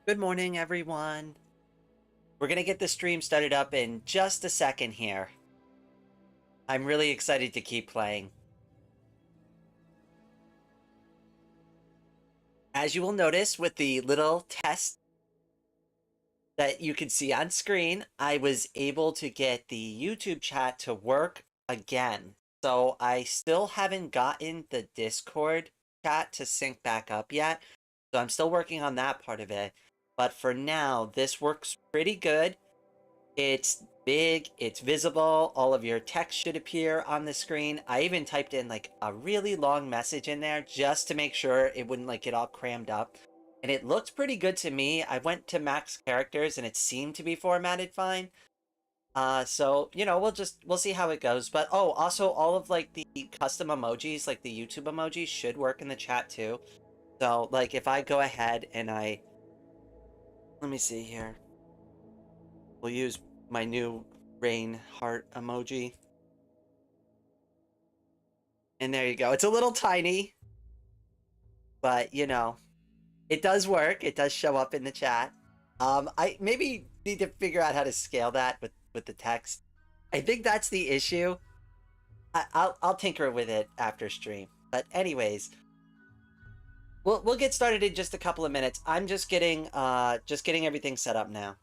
Good morning, everyone. We're going to get the stream started up in just a second here. I'm really excited to keep playing. As you will notice with the little test that you can see on screen, I was able to get the YouTube chat to work again. So I still haven't gotten the Discord chat to sync back up yet. So I'm still working on that part of it. But for now, this works pretty good. It's big, it's visible, all of your text should appear on the screen. I even typed in like a really long message in there just to make sure it wouldn't like get all crammed up. And it looked pretty good to me. I went to max characters and it seemed to be formatted fine. So, we'll see how it goes. But oh, also all of like the custom emojis, like the YouTube emojis should work in the chat too. So like if I go ahead and let me see here. We'll use my new rain heart emoji. And there you go. It's a little tiny, but it does work. It does show up in the chat. I maybe need to figure out how to scale that with the text. I think that's the issue. I'll tinker with it after stream. But anyways, we'll get started in just a couple of minutes. I'm just getting everything set up now.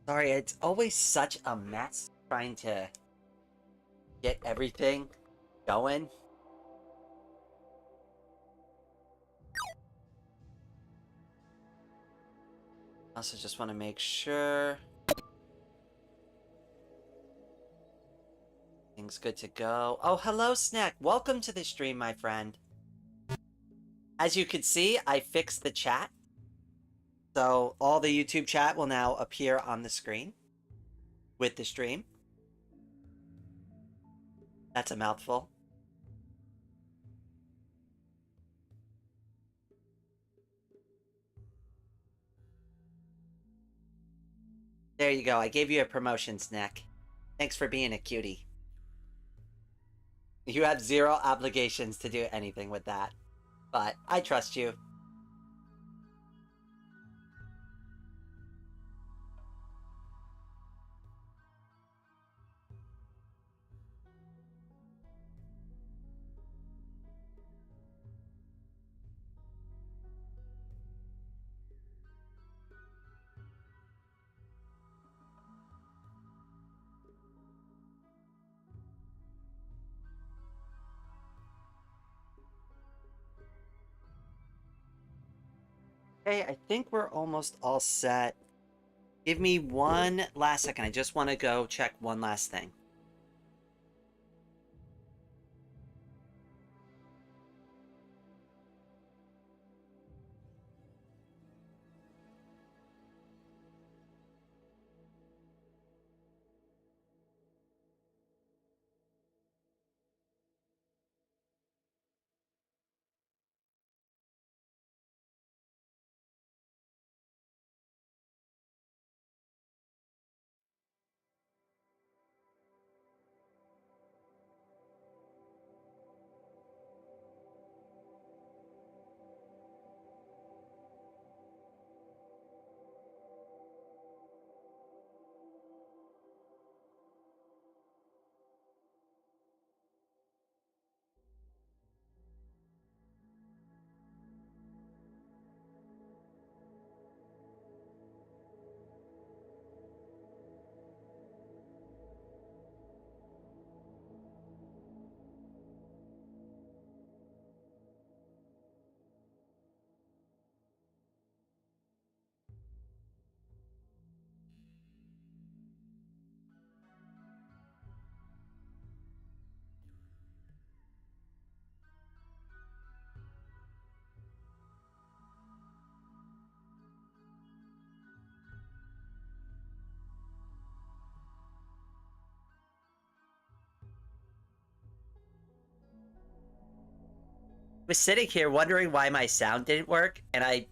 Sorry, it's always such a mess trying to get everything going. Also just want to make sure things good to go. Oh, hello, Snack. Welcome to the stream, my friend. As you can see, I fixed the chat. So all the YouTube chat will now appear on the screen with the stream. That's a mouthful. There you go. I gave you a promotion, Snack. Thanks for being a cutie. You have zero obligations to do anything with that. But I trust you. Hey, I think we're almost all set. Give me one last second. I just want to go check one last thing. was sitting here wondering why my sound didn't work, and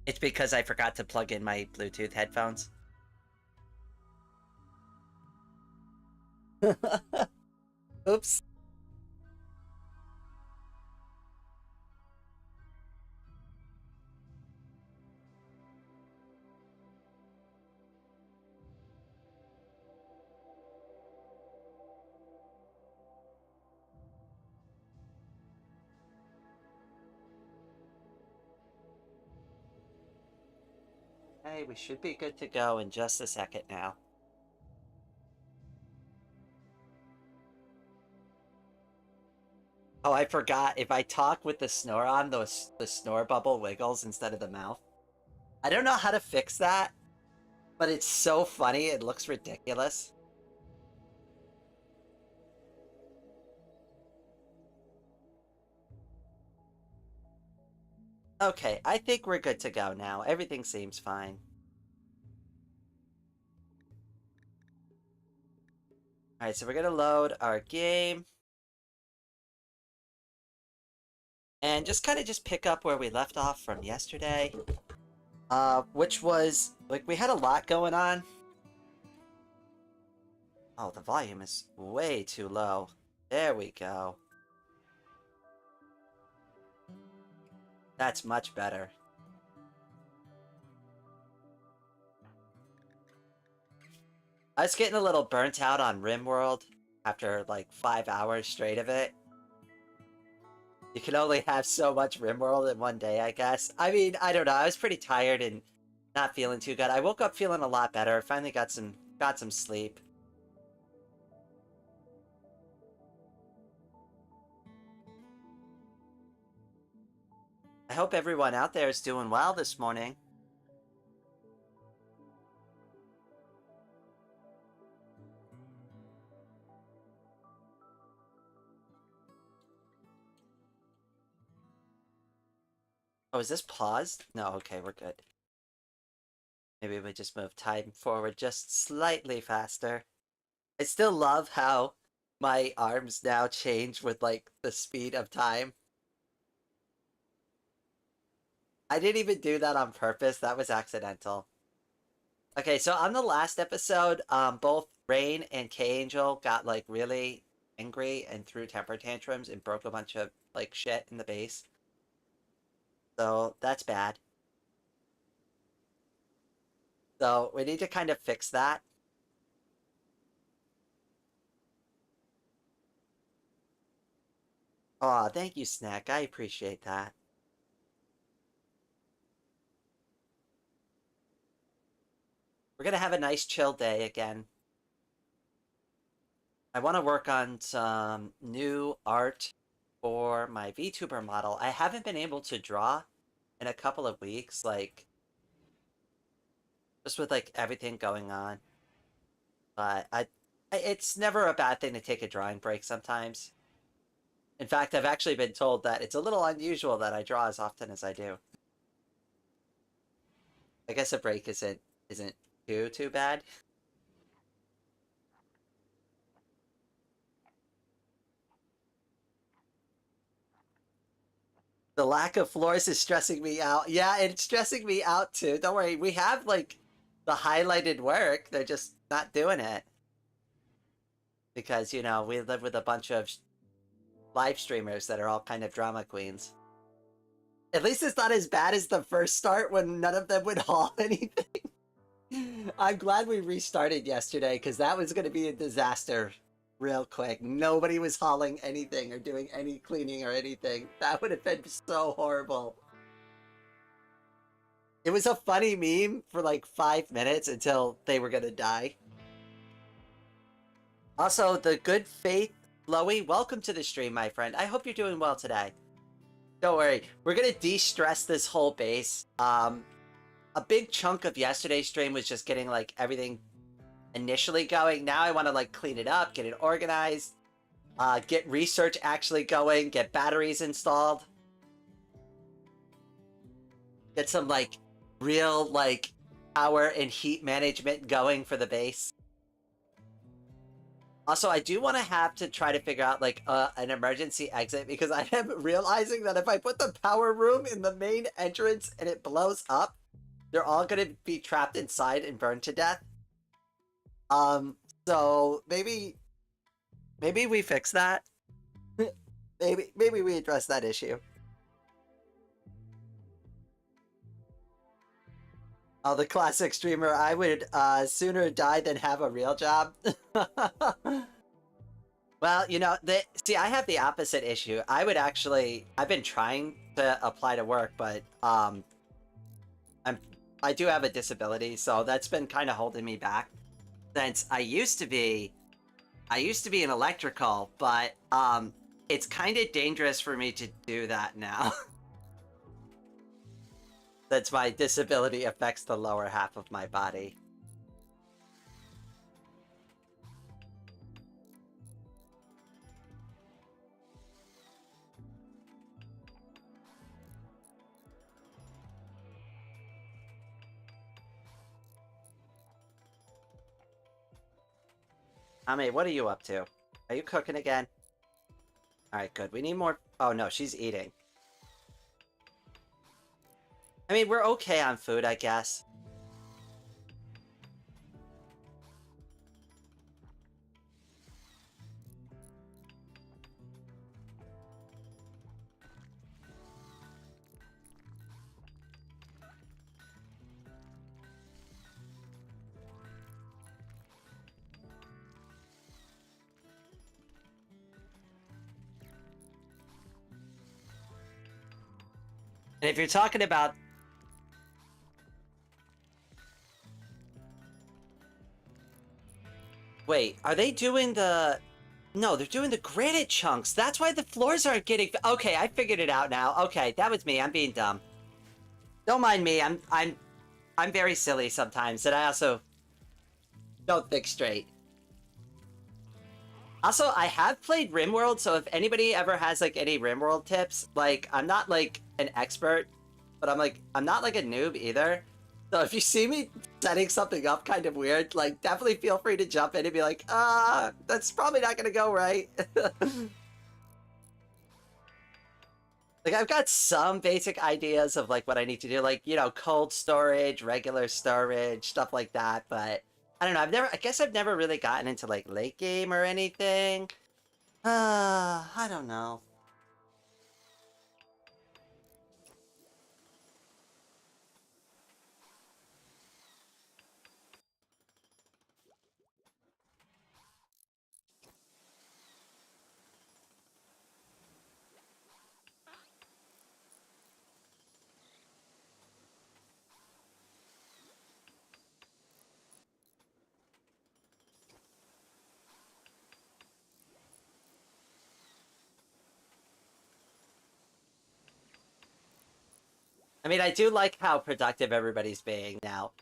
it's because I forgot to plug in my Bluetooth headphones. Oops. Hey, we should be good to go in just a second now. Oh, I forgot. If I talk with the snore on, the snore bubble wiggles instead of the mouth. I don't know how to fix that, but it's so funny. It looks ridiculous. Okay, I think we're good to go now. Everything seems fine. Alright, so we're gonna load our game. And just kind of just pick up where we left off from yesterday. Which was, like, we had a lot going on. Oh, the volume is way too low. There we go. That's much better. I was getting a little burnt out on Rimworld after like 5 hours straight of it. You can only have so much Rimworld in one day, I guess. I mean, I don't know. I was pretty tired and not feeling too good. I woke up feeling a lot better. Finally got some sleep. I hope everyone out there is doing well this morning. Oh, is this paused? No, okay, we're good. Maybe we just move time forward just slightly faster. I still love how my arms now change with, like, the speed of time. I didn't even do that on purpose. That was accidental. Okay, so on the last episode, both Rain and Kangel got, like, really angry and threw temper tantrums and broke a bunch of, like, shit in the base. So that's bad. So we need to kind of fix that. Aw, thank you, Snack. I appreciate that. We're gonna have a nice chill day again. I want to work on some new art for my VTuber model. I haven't been able to draw in a couple of weeks, like, just with, like, everything going on. But it's never a bad thing to take a drawing break sometimes. In fact, I've actually been told that it's a little unusual that I draw as often as I do. I guess a break isn't too bad. The lack of floors is stressing me out. Yeah, it's stressing me out too. Don't worry, we have, like, the highlighted work. They're just not doing it. Because, you know, we live with a bunch of live streamers that are all kind of drama queens. At least it's not as bad as the first start when none of them would haul anything. I'm glad we restarted yesterday because that was going to be a disaster real quick. Nobody was hauling anything or doing any cleaning or anything. That would have been so horrible. It was a funny meme for like 5 minutes until they were going to die. Also, the good faith Chloe, welcome to the stream, my friend. I hope you're doing well today. Don't worry, we're gonna de-stress this whole base. A big chunk of yesterday's stream was just getting, like, everything initially going. Now I want to, like, clean it up, get it organized, get research actually going, get batteries installed, get some, like, real, like, power and heat management going for the base. Also, I do want to have to try to figure out like an emergency exit because I am realizing that if I put the power room in the main entrance and it blows up, they're all gonna be trapped inside and burned to death. Um, so maybe we fix that. Maybe we address that issue. Oh, the classic streamer. I would sooner die than have a real job. Well, you know, see, I have the opposite issue. I've been trying to apply to work, but I'm I do have a disability, so that's been kind of holding me back. Since I used to be an electrical, but it's kind of dangerous for me to do that now. Since my disability affects the lower half of my body. Ame, what are you up to? Are you cooking again? Alright, good. We need more... Oh, no, she's eating. I mean, we're okay on food, I guess. And if you're talking about... Wait, are they doing the... No, they're doing the granite chunks. That's why the floors aren't getting... Okay, I figured it out now. Okay, that was me. I'm being dumb. Don't mind me. I'm very silly sometimes, and I also don't think straight. Also, I have played Rimworld, so if anybody ever has, like, any Rimworld tips, like, I'm not, like, an expert, but I'm not, like, a noob either. So if you see me setting something up kind of weird, like, definitely feel free to jump in and be like, that's probably not gonna go right. Like, I've got some basic ideas of, like, what I need to do, like, you know, cold storage, regular storage, stuff like that, but I don't know, I guess I've never really gotten into, like, late game or anything. I don't know. I mean, I do like how productive everybody's being now.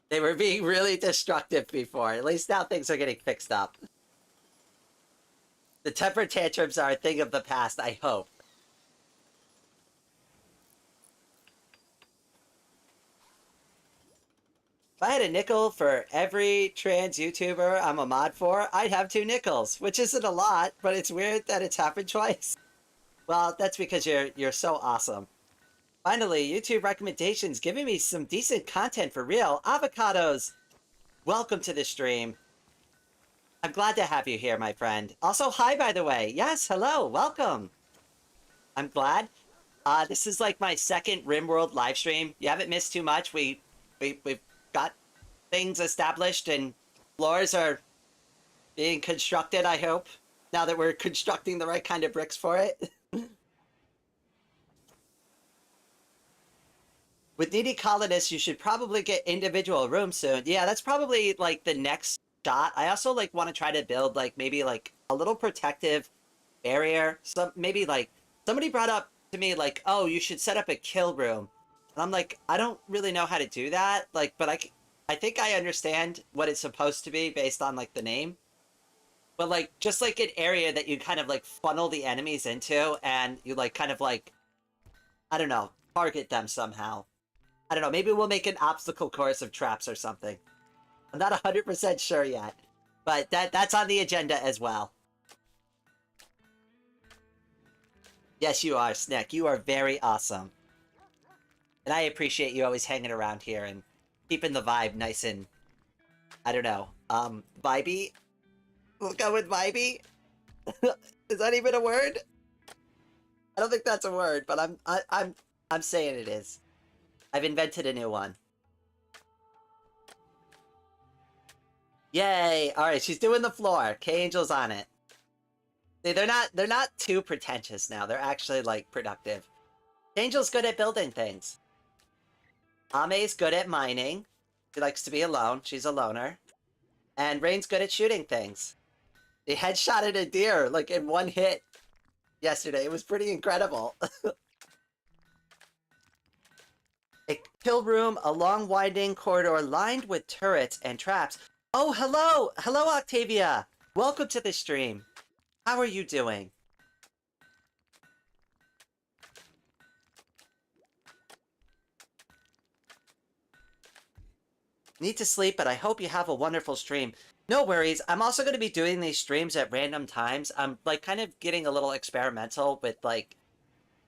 They were being really destructive before. At least now things are getting fixed up. The temper tantrums are a thing of the past, I hope. If I had a nickel for every trans YouTuber I'm a mod for, I'd have 2 nickels, which isn't a lot, but it's weird that it's happened twice. Well, that's because you're so awesome. Finally, YouTube recommendations giving me some decent content for real. Avocados! Welcome to the stream. I'm glad to have you here, my friend. Also, hi, by the way. Yes, hello, welcome. I'm glad. This is like my second Rimworld live stream. You haven't missed too much. We've got things established and floors are being constructed, I hope. Now that we're constructing the right kind of bricks for it. With needy colonists, you should probably get individual rooms soon. Yeah, that's probably like the next shot. I also like want to try to build like maybe like a little protective barrier. So maybe like somebody brought up to me like, oh, you should set up a kill room. And I'm like, I don't really know how to do that. Like, but I think I understand what it's supposed to be based on like the name. But like just like an area that you kind of like funnel the enemies into and you like kind of like, I don't know, target them somehow. I don't know, maybe we'll make an obstacle course of traps or something. I'm not 100% sure yet. But that's on the agenda as well. Yes, you are, Snick. You are very awesome. And I appreciate you always hanging around here and keeping the vibe nice and, I don't know, vibey? We'll go with vibey? Is that even a word? I don't think that's a word, but I'm saying it is. I've invented a new one. Yay! Alright, she's doing the floor. K-Angel's on it. See, they're not too pretentious now. They're actually, like, productive. Angel's good at building things. Ame's good at mining. She likes to be alone. She's a loner. And Rain's good at shooting things. He headshotted a deer, like, in one hit yesterday. It was pretty incredible. A kill room, a long winding corridor lined with turrets and traps. Oh, hello! Hello, Octavia! Welcome to the stream. How are you doing? Need to sleep, but I hope you have a wonderful stream. No worries. I'm also going to be doing these streams at random times. I'm, like, kind of getting a little experimental with, like,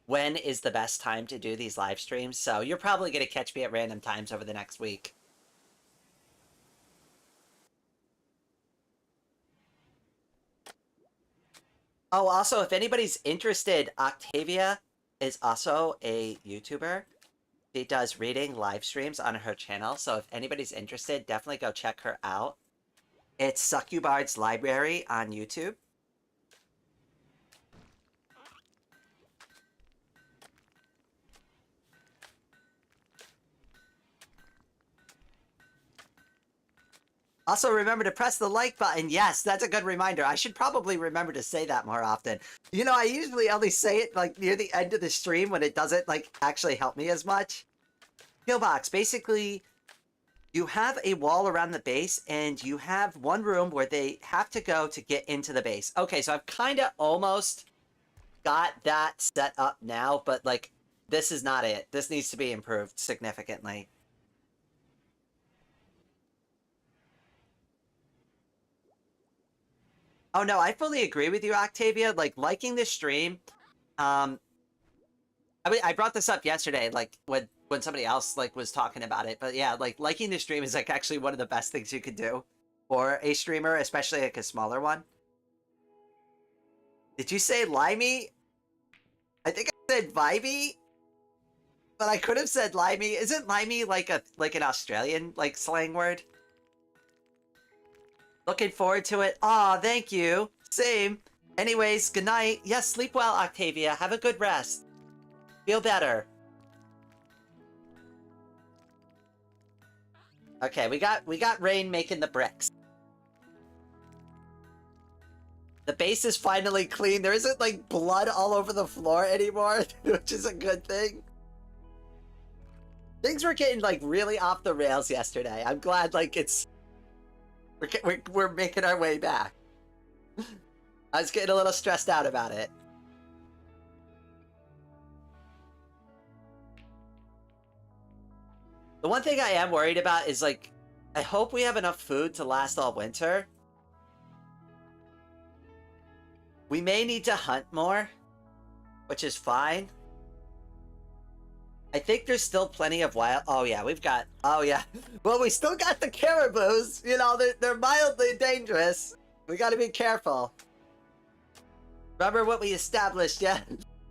when is the best time to do these live streams. So you're probably going to catch me at random times over the next week. Oh, also, if anybody's interested, Octavia is also a YouTuber. She does reading live streams on her channel, so if anybody's interested, definitely go check her out. It's Succubard's Library on YouTube. Also, remember to press the like button. Yes, that's a good reminder. I should probably remember to say that more often. You know, I usually only say it, like, near the end of the stream when it doesn't, like, actually help me as much. Pillbox, basically, you have a wall around the base, and you have one room where they have to go to get into the base. Okay, so I've kind of almost got that set up now, but, like, this is not it. This needs to be improved significantly. Oh no, I fully agree with you, Octavia. Like, liking this stream, I mean, I brought this up yesterday, like, when somebody else, like, was talking about it. But yeah, like, liking the stream is, like, actually one of the best things you could do for a streamer, especially, like, a smaller one. Did you say limey? I think I said vibey, but I could have said limey. Isn't limey, like, an Australian, like, slang word? Looking forward to it. Aw, thank you. Same. Anyways, good night. Yes, sleep well, Octavia. Have a good rest. Feel better. Okay, we got Rain making the bricks. The base is finally clean. There isn't, like, blood all over the floor anymore, which is a good thing. Things were getting, like, really off the rails yesterday. I'm glad, like, it's... We're making our way back. I was getting a little stressed out about it. The one thing I am worried about is, like, I hope we have enough food to last all winter. We may need to hunt more, which is fine. I think there's still plenty of wild... Oh, yeah, we've got... Oh, yeah. Well, we still got the caribous. You know, they're mildly dangerous. We gotta be careful. Remember what we established, yeah,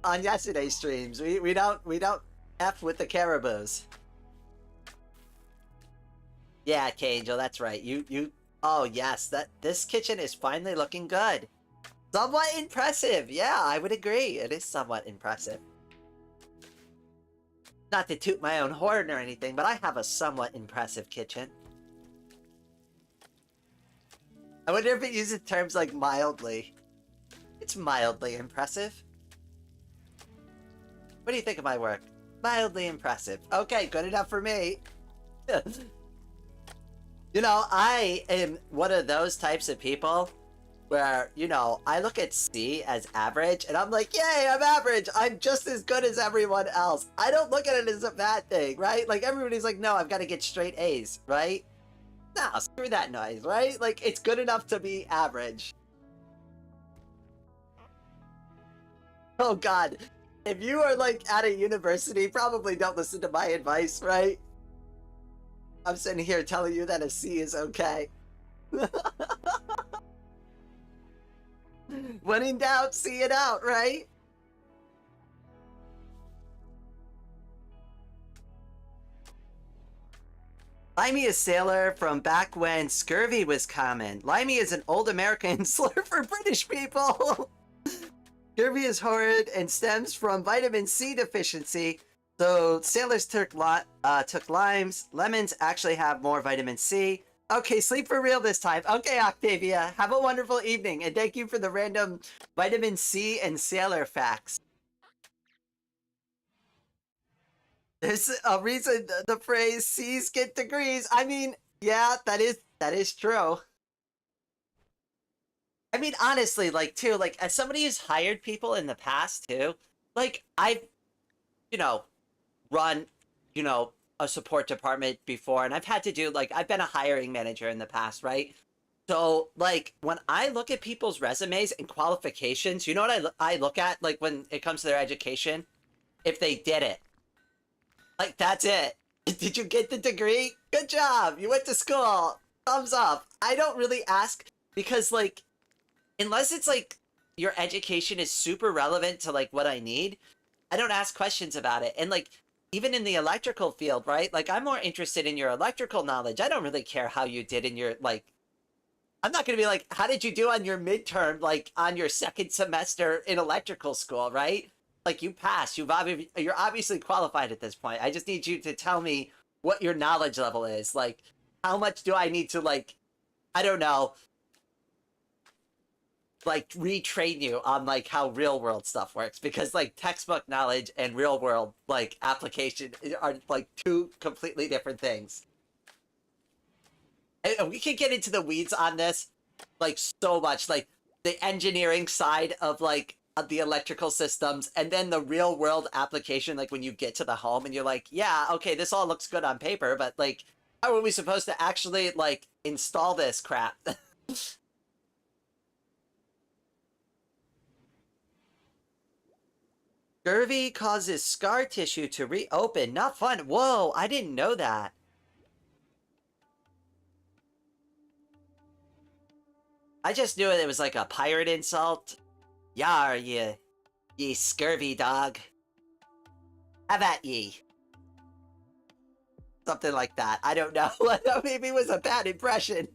on yesterday's streams. We don't F with the caribous. Yeah, Kangel, that's right. You... Oh, yes, this kitchen is finally looking good. Somewhat impressive. Yeah, I would agree. It is somewhat impressive. Not to toot my own horn or anything, but I have a somewhat impressive kitchen. I wonder if it uses terms like mildly. It's mildly impressive. What do you think of my work? Mildly impressive. Okay, good enough for me. You know, I am one of those types of people where, you know, I look at C as average, and I'm like, yay, I'm average! I'm just as good as everyone else. I don't look at it as a bad thing, right? Like, everybody's like, no, I've got to get straight A's, right? No, screw that noise, right? Like, it's good enough to be average. Oh god. If you are like at a university, probably don't listen to my advice, right? I'm sitting here telling you that a C is okay. When in doubt, see it out, right? Limey is sailor from back when scurvy was common. Limey is an old American slur for British people. Scurvy is horrid and stems from vitamin C deficiency. So sailors took limes. Lemons actually have more vitamin C. Okay, sleep for real this time. Okay, Octavia, have a wonderful evening, and thank you for the random vitamin C and sailor facts. There's a reason the phrase C's get degrees. I mean, yeah, that is true. I mean, honestly, like, too, like, as somebody who's hired people in the past, too, like, I've, you know, run, a support department before, and I've had to do, like, I've been a hiring manager in the past, right? So, like, when I look at people's resumes and qualifications, you know what I look at, like, when it comes to their education? If they did it. Like, that's it. Did you get the degree? Good job. You went to school. Thumbs up. I don't really ask because, like, unless it's like your education is super relevant to like what I need, I don't ask questions about it. And like even in the electrical field, right? Like I'm more interested in your electrical knowledge. I don't really care how you did in your like I'm not going to be like how did you do on your midterm like on your second semester in electrical school, right? Like you passed. You're obviously qualified at this point. I just need you to tell me what your knowledge level is. Like how much do I need to like I don't know, like retrain you on like how real world stuff works because like textbook knowledge and real world like application are like two completely different things. And we can get into the weeds on this like so much, like the engineering side of like of the electrical systems and then the real world application, like when you get to the home and you're like, yeah, okay, this all looks good on paper, but like how are we supposed to actually like install this crap? Scurvy causes scar tissue to reopen. Not fun. Whoa, I didn't know that. I just knew it was like a pirate insult. Yar, ye scurvy dog. Have at ye. Something like that. I don't know. Maybe it was a bad impression.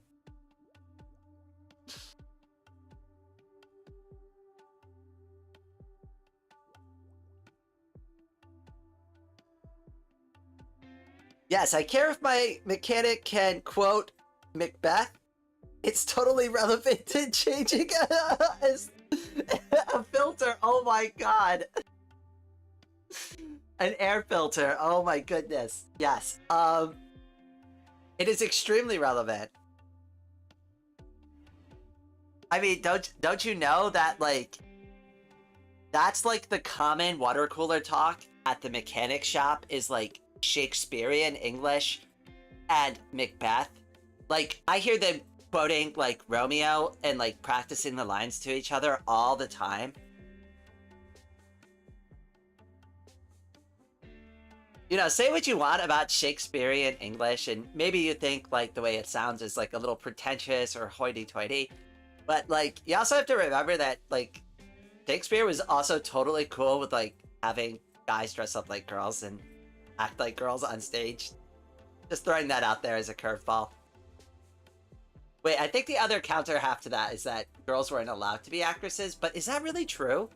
Yes, I care if my mechanic can quote Macbeth. It's totally relevant to changing a filter. Oh my god. An air filter. Oh my goodness. Yes. It is extremely relevant. I mean, don't you know that like that's like the common water cooler talk at the mechanic shop is like Shakespearean English and Macbeth. Like I hear them quoting like Romeo and like practicing the lines to each other all the time. You know, say what you want about Shakespearean English, and maybe you think like the way it sounds is like a little pretentious or hoity-toity, but like you also have to remember that like Shakespeare was also totally cool with like having guys dress up like girls and act like girls on stage. Just throwing that out there as a curveball. Wait, I think the other counter half to that is that girls weren't allowed to be actresses, but is that really true?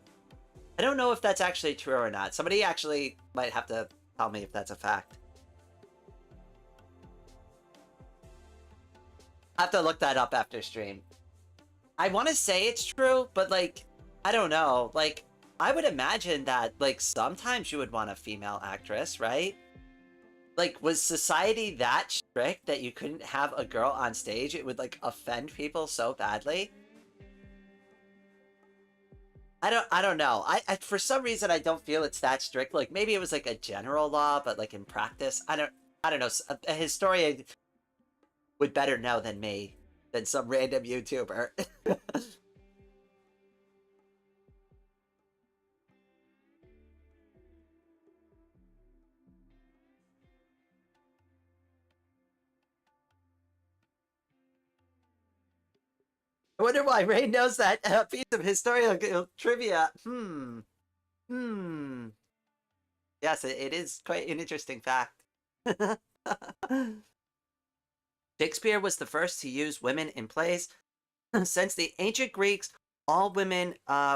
I don't know if that's actually true or not. Somebody actually might have to tell me if that's a fact. I have to look that up after stream. I want to say it's true, but like, I don't know. Like, I would imagine that like sometimes you would want a female actress, right? Like, was society that strict that you couldn't have a girl on stage? It would like offend people so badly. I don't know. I for some reason I don't feel it's that strict. Like maybe it was like a general law, but like in practice, I don't know. A historian would better know than me, than some random YouTuber. I wonder why Ray knows that piece of historical trivia. Hmm. Yes, it is quite an interesting fact. Shakespeare was the first to use women in plays. Since the ancient Greeks, all women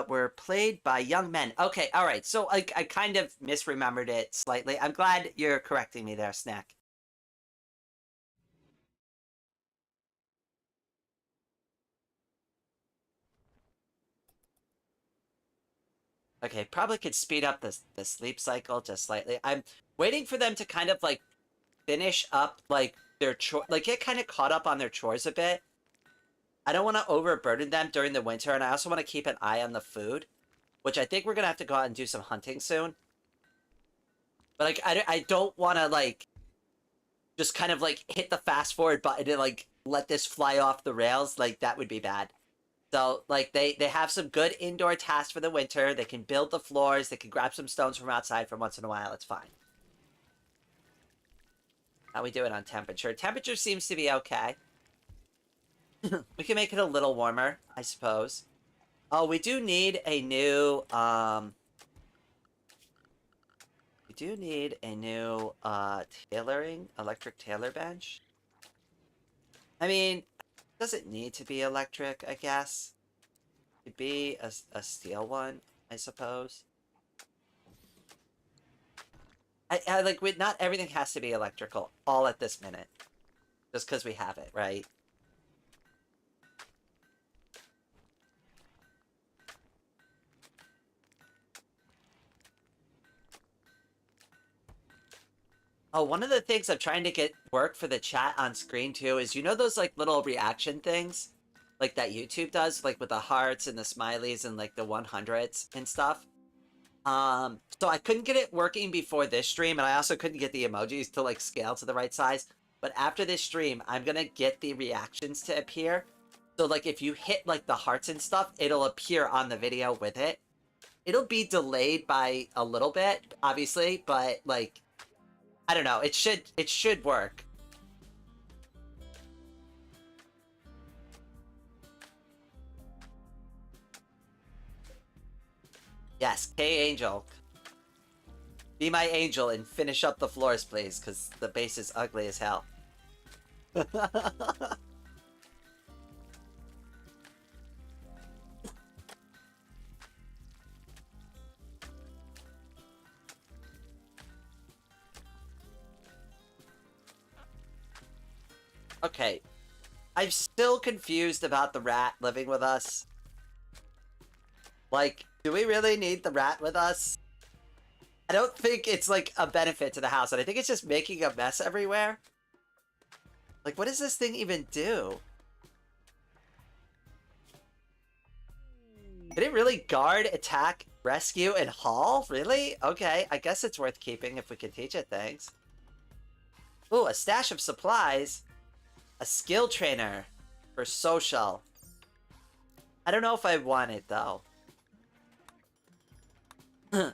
were played by young men. Okay, all right. So I kind of misremembered it slightly. I'm glad you're correcting me there, Snack. Okay, probably could speed up the sleep cycle just slightly. I'm waiting for them to kind of like finish up like their chore, like get kind of caught up on their chores a bit. I don't want to overburden them during the winter, and I also want to keep an eye on the food, which I think we're gonna have to go out and do some hunting soon. But like, I don't want to like just kind of like hit the fast forward button and like let this fly off the rails. Like that would be bad. So like they have some good indoor tasks for the winter. They can build the floors. They can grab some stones from outside from once in a while. It's fine. How we doing on temperature? Temperature seems to be okay. We can make it a little warmer, I suppose. Oh, we do need a new we do need a new tailoring electric tailor bench. I mean, does it need to be electric, I guess? Could be a steel one, I suppose. I like not everything has to be electrical all at this minute. Just because we have it, right? Oh, one of the things I'm trying to get work for the chat on screen too is, you know, those like little reaction things like that YouTube does, like with the hearts and the smileys and like the 100s and stuff. So I couldn't get it working before this stream, and I also couldn't get the emojis to like scale to the right size. But after this stream, I'm gonna get the reactions to appear. So like if you hit like the hearts and stuff, it'll appear on the video with it. It'll be delayed by a little bit, obviously, but like I don't know, it should work. Yes, K Angel. Be my angel and finish up the floors, please, because the base is ugly as hell. Okay. I'm still confused about the rat living with us. Like, do we really need the rat with us? I don't think it's like a benefit to the house, and I think it's just making a mess everywhere. Like, what does this thing even do? Did it really guard, attack, rescue, and haul? Really? Okay, I guess it's worth keeping if we can teach it things. Ooh, a stash of supplies. A skill trainer for social. I don't know if I want it, though.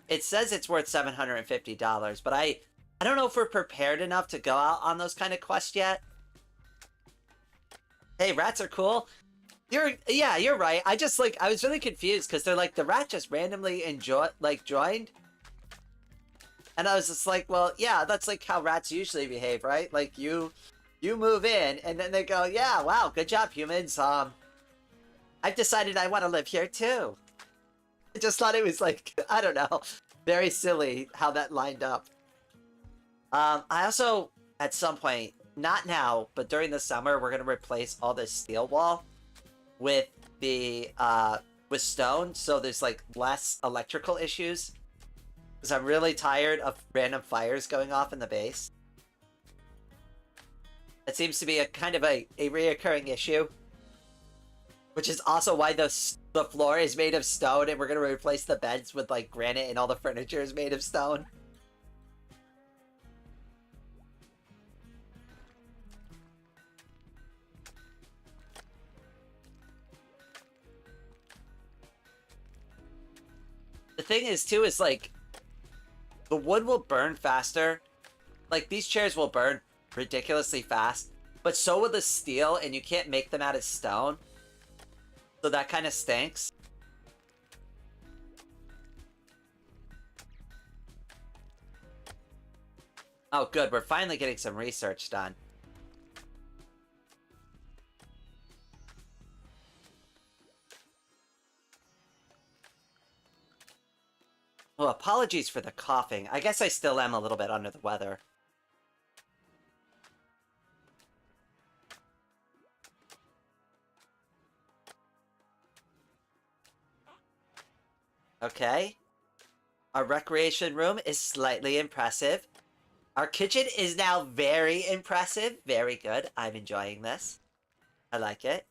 It says it's worth $750, but I don't know if we're prepared enough to go out on those kind of quests yet. Hey, rats are cool. Yeah, you're right. I just like I was really confused because they're like the rat just randomly joined. And I was just like, well, yeah, that's like how rats usually behave, right? Like you move in and then they go, yeah, wow, good job, humans. I've decided I want to live here too. I just thought it was like, I don't know, very silly how that lined up. I also, at some point, not now, but during the summer, we're going to replace all this steel wall with with stone, so there's like less electrical issues. Because I'm really tired of random fires going off in the base. It seems to be a kind of a reoccurring issue. Which is also why the floor is made of stone, and we're going to replace the beds with like granite, and all the furniture is made of stone. The thing is, too, is like the wood will burn faster. Like these chairs will burn ridiculously fast, but so will the steel, and you can't make them out of stone. So that kind of stinks. Oh, good. We're finally getting some research done. Oh, apologies for the coughing. I guess I still am a little bit under the weather. Okay. Our recreation room is slightly impressive. Our kitchen is now very impressive. Very good. I'm enjoying this. I like it.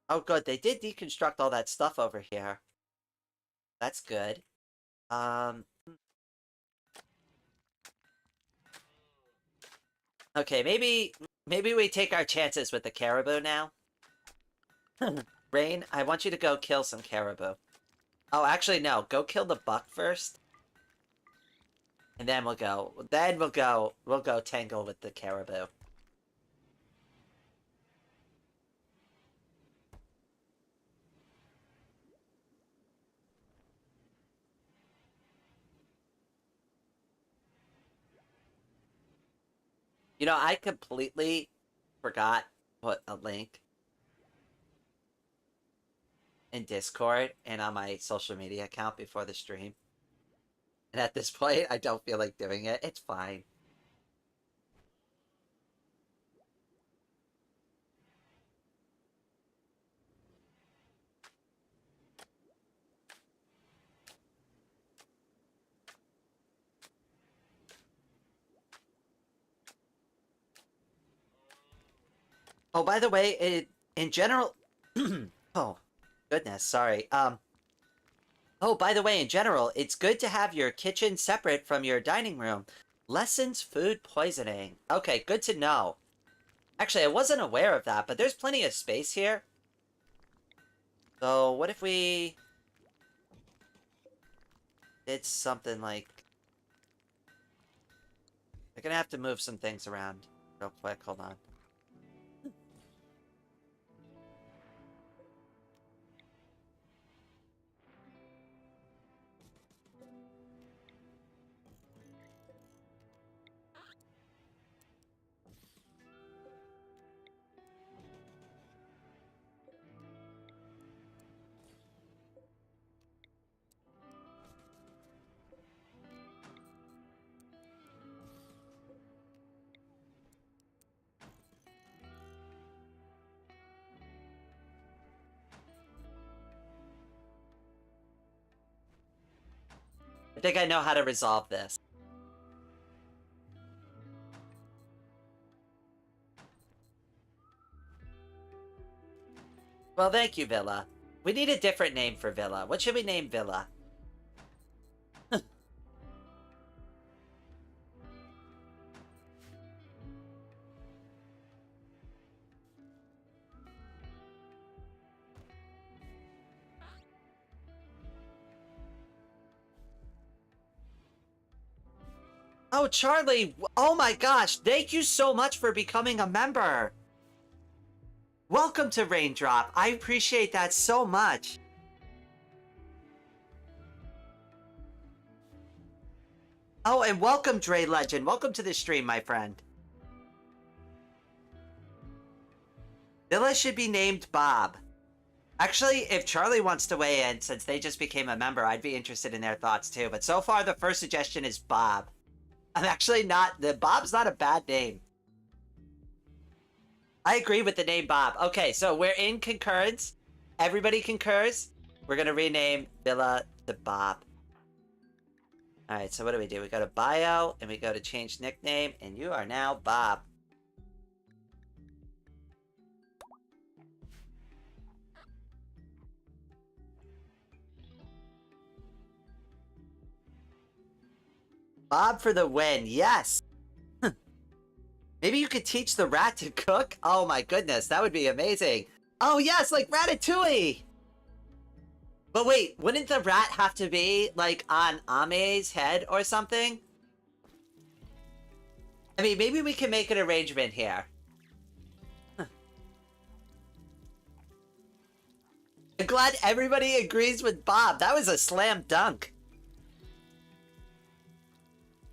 Oh, good. They did deconstruct all that stuff over here. That's good. Okay, maybe we take our chances with the caribou now. Rain, I want you to go kill some caribou. Oh, actually, no. Go kill the buck first. And then we'll go. We'll go tangle with the caribou. You know, I completely forgot to put a link in Discord and on my social media account before the stream. And at this point, I don't feel like doing it. It's fine. Oh, by the way, in general... oh, goodness, sorry. Oh, by the way, in general, it's good to have your kitchen separate from your dining room. Lessens food poisoning. Okay, good to know. Actually, I wasn't aware of that, but there's plenty of space here. So, what if we did something like... We're gonna have to move some things around real quick. Hold on. I think I know how to resolve this. Well, thank you, Villa. We need a different name for Villa. What should we name Villa? Oh, Charlie! Oh my gosh! Thank you so much for becoming a member! Welcome to Raindrop. I appreciate that so much. Oh, and welcome, Dre Legend. Welcome to the stream, my friend. Villa should be named Bob. Actually, if Charlie wants to weigh in, since they just became a member, I'd be interested in their thoughts too. But so far, the first suggestion is Bob. I'm actually not... Bob's not a bad name. I agree with the name Bob. Okay, so we're in concurrence. Everybody concurs. We're going to rename Villa to Bob. Alright, so what do? We go to bio, and we go to change nickname, and you are now Bob. Bob for the win, yes! Maybe you could teach the rat to cook? Oh my goodness, that would be amazing. Oh yes, like Ratatouille! But wait, wouldn't the rat have to be, like, on Ame's head or something? I mean, maybe we can make an arrangement here. I'm glad everybody agrees with Bob. That was a slam dunk.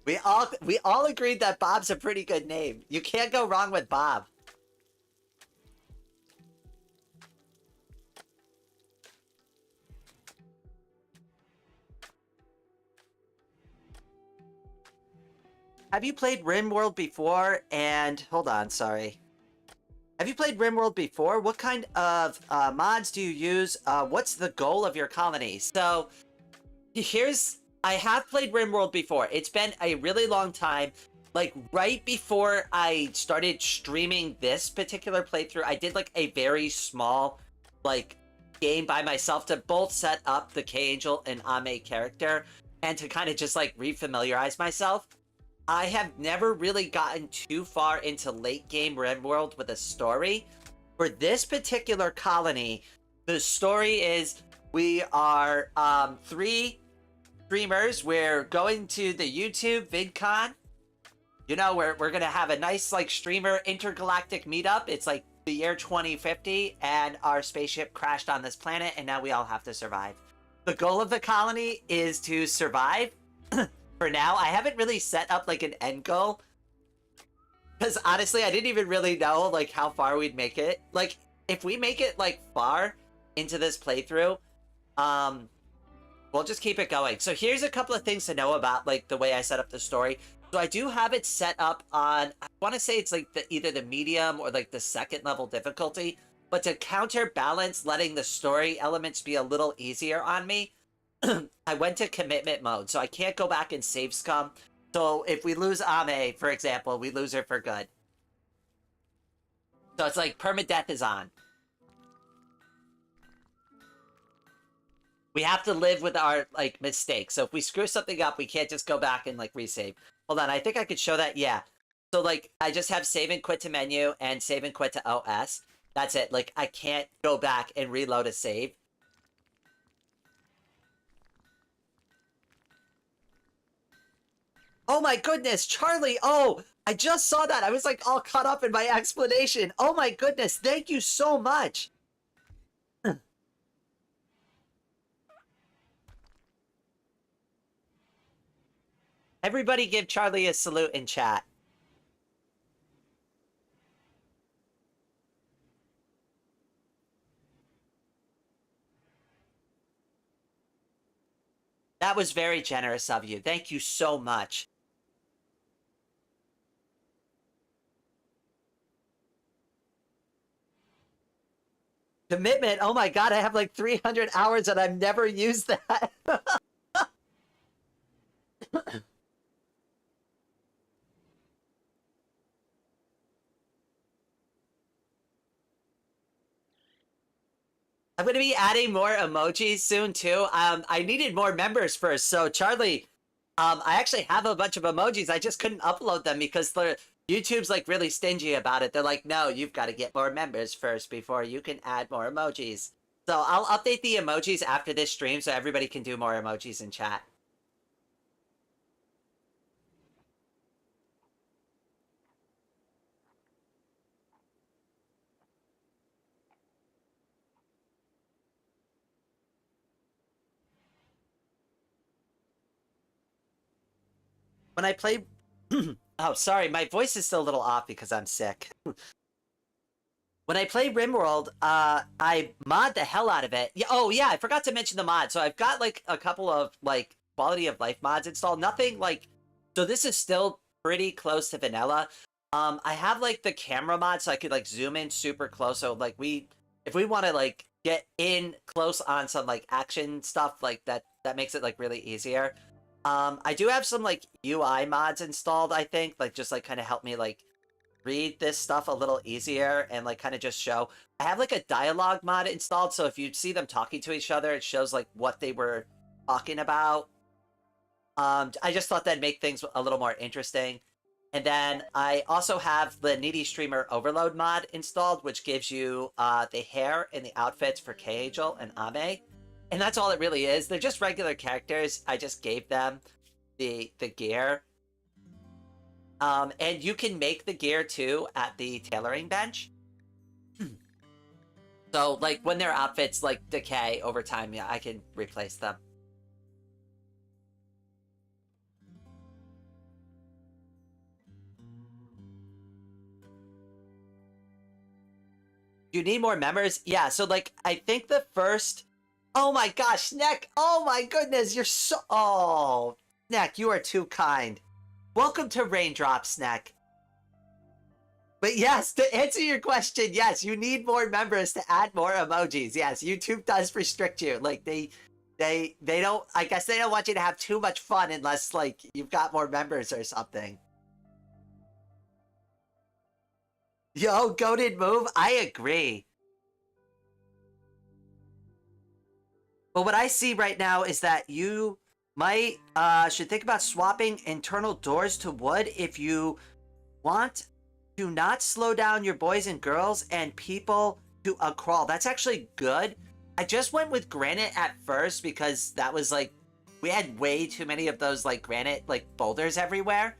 We all agreed that Bob's a pretty good name. You can't go wrong with Bob. Have you played Rimworld before? And hold on, sorry. Have you played Rimworld before? What kind of mods do you use? What's the goal of your colony? So I have played Rimworld before. It's been a really long time. Like right before I started streaming this particular playthrough, I did like a very small like game by myself to both set up the Kangel and Ame character and to kind of just like refamiliarize myself. I have never really gotten too far into late game Rimworld with a story. For this particular colony, the story is we are 3 streamers. We're going to the YouTube VidCon. You know, we're gonna have a nice like streamer intergalactic meetup. It's like the year 2050 and our spaceship crashed on this planet and now we all have to survive. The goal of the colony is to survive. For now, I haven't really set up like an end goal because honestly, I didn't even really know like how far we'd make it. Like if we make it like far into this playthrough, we'll just keep it going. So here's a couple of things to know about like the way I set up the story. So I do have it set up on, I want to say it's like either the medium or like the 2nd level difficulty, but to counterbalance letting the story elements be a little easier on me, I went to commitment mode, so I can't go back and save scum. So if we lose Ame, for example, we lose her for good. So it's like permadeath is on. We have to live with our like mistakes. So if we screw something up, we can't just go back and like resave. Hold on, I think I could show that. Yeah. So like I just have save and quit to menu and save and quit to OS. That's it. Like I can't go back and reload a save. Oh my goodness, Charlie! Oh, I just saw that. I was like all caught up in my explanation. Oh my goodness, thank you so much. Everybody give Charlie a salute in chat. That was very generous of you. Thank you so much. Commitment. Oh my god, I have like 300 hours and I've never used that. I'm going to be adding more emojis soon too. I needed more members first. So Charlie, I actually have a bunch of emojis. I just couldn't upload them because YouTube's like really stingy about it. They're like, no, you've got to get more members first before you can add more emojis. So I'll update the emojis after this stream so everybody can do more emojis in chat. When I play... Oh, sorry, my voice is still a little off because I'm sick. When I play Rimworld, I mod the hell out of it. Yeah, oh yeah, I forgot to mention the mod. So I've got like a couple of like quality of life mods installed. Nothing like... So this is still pretty close to vanilla. I have like the camera mod so I could like zoom in super close. So like if we want to like get in close on some like action stuff like that makes it like really easier. I do have some like UI mods installed, I think, like just like kind of help me like read this stuff a little easier and like kind of just show. I have like a dialogue mod installed, so if you see them talking to each other, it shows like what they were talking about. I just thought that'd make things a little more interesting. And then I also have the Needy Streamer Overload mod installed, which gives you the hair and the outfits for Kangel and Ame. And that's all it really is. They're just regular characters. I just gave them the gear. And you can make the gear too at the tailoring bench. So like when their outfits like decay over time, yeah, I can replace them. You need more members? Yeah, so like I think the first. Oh my gosh, Snack! Oh my goodness, you're so. Oh, Snack, you are too kind. Welcome to Raindrop, Snack. But yes, to answer your question, yes, you need more members to add more emojis. Yes, YouTube does restrict you. Like they don't. I guess they don't want you to have too much fun unless like you've got more members or something. Yo, goated move. I agree. But what I see right now is that you might should think about swapping internal doors to wood if you want to not slow down your boys and girls and people to a crawl. That's actually good. I just went with granite at first because that was like we had way too many of those like granite like boulders everywhere.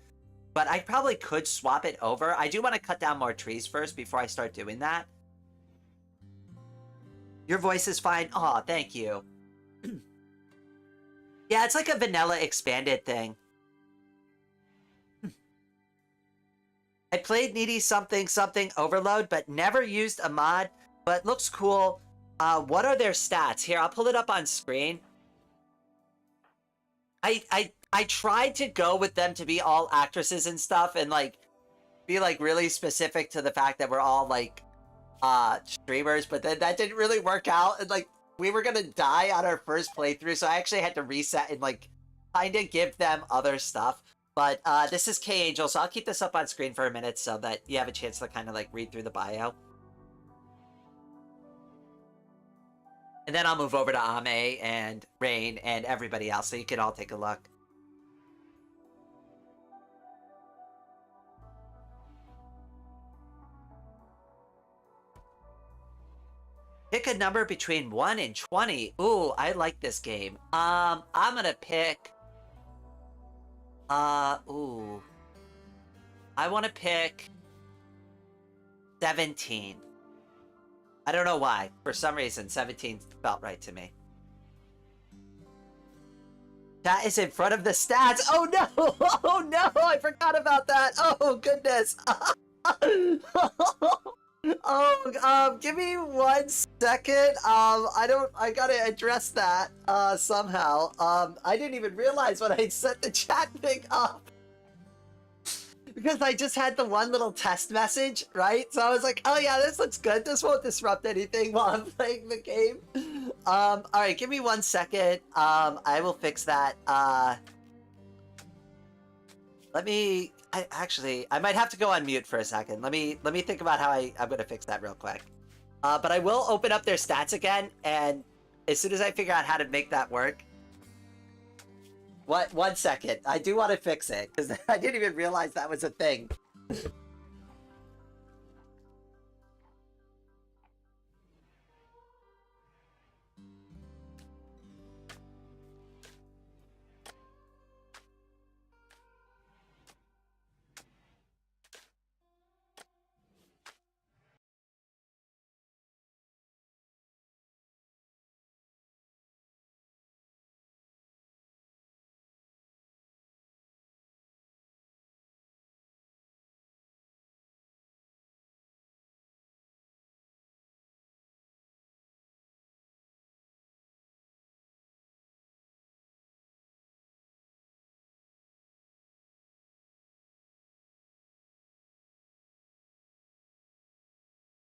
But I probably could swap it over. I do want to cut down more trees first before I start doing that. Your voice is fine. Aw, thank you. Yeah, it's like a vanilla expanded thing. I played Needy Something Something Overload, but never used a mod, but looks cool. What are their stats? Here, I'll pull it up on screen. I tried to go with them to be all actresses and stuff and like be like really specific to the fact that we're all like streamers, but then that didn't really work out and like we were gonna die on our first playthrough, so I actually had to reset and like kind of give them other stuff. But this is Kangel, so I'll keep this up on screen for a minute so that you have a chance to kind of like read through the bio. And then I'll move over to Ame and Rain and everybody else so you can all take a look. Pick a number between 1 and 20. Ooh, I like this game. I'm gonna pick... ooh. I want to pick 17. I don't know why. For some reason, 17 felt right to me. That is in front of the stats. Oh no! Oh no! I forgot about that. Oh goodness. Oh, give me 1 second. I gotta address that, somehow. I didn't even realize when I set the chat thing up. Because I just had the one little test message, right? So I was like, oh yeah, this looks good. This won't disrupt anything while I'm playing the game. Alright, give me 1 second. I will fix that. I might have to go on mute for a second. Let me think about how I'm gonna fix that real quick. But I will open up their stats again, and as soon as I figure out how to make that work. 1 second. I do want to fix it, because I didn't even realize that was a thing.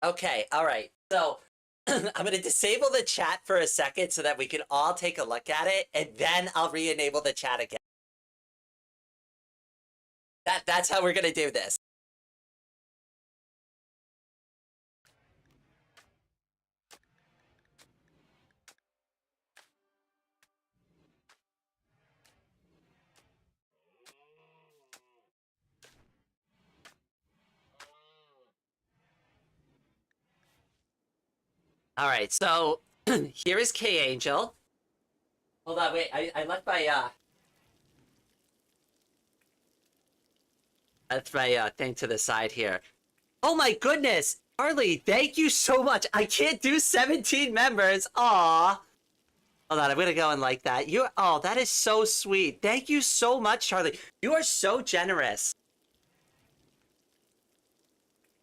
Okay, alright. So, I'm going to disable the chat for a second so that we can all take a look at it, and then I'll re-enable the chat again. That's how we're going to do this. Alright, so here is Kangel. Hold on, wait. I left my thing to the side here. Oh my goodness, Charlie, thank you so much. I can't do 17 members. Aw. Hold on, I'm gonna go and like that. Oh, that is so sweet. Thank you so much, Charlie. You are so generous.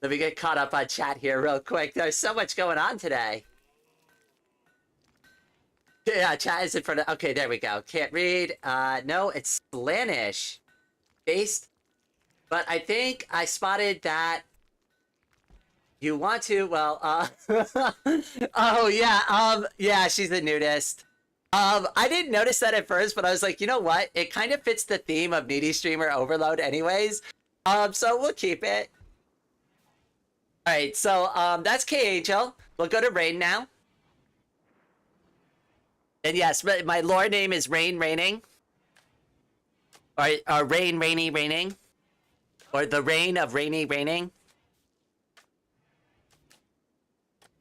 Let me get caught up on chat here real quick. There's so much going on today. Yeah, chat is in front of... Okay, there we go. Can't read. No, it's Spanish. Based. But I think I spotted that you want to... Well, oh, yeah. Yeah, she's a nudist. I didn't notice that at first, but I was like, you know what? It kind of fits the theme of Needy Streamer Overload anyways. So we'll keep it. Alright, so, that's K-Angel. We'll go to Rain now. And yes, my lore name is Rain Raining. Or Rain Rainy Raining. Or the Rain of Rainy Raining.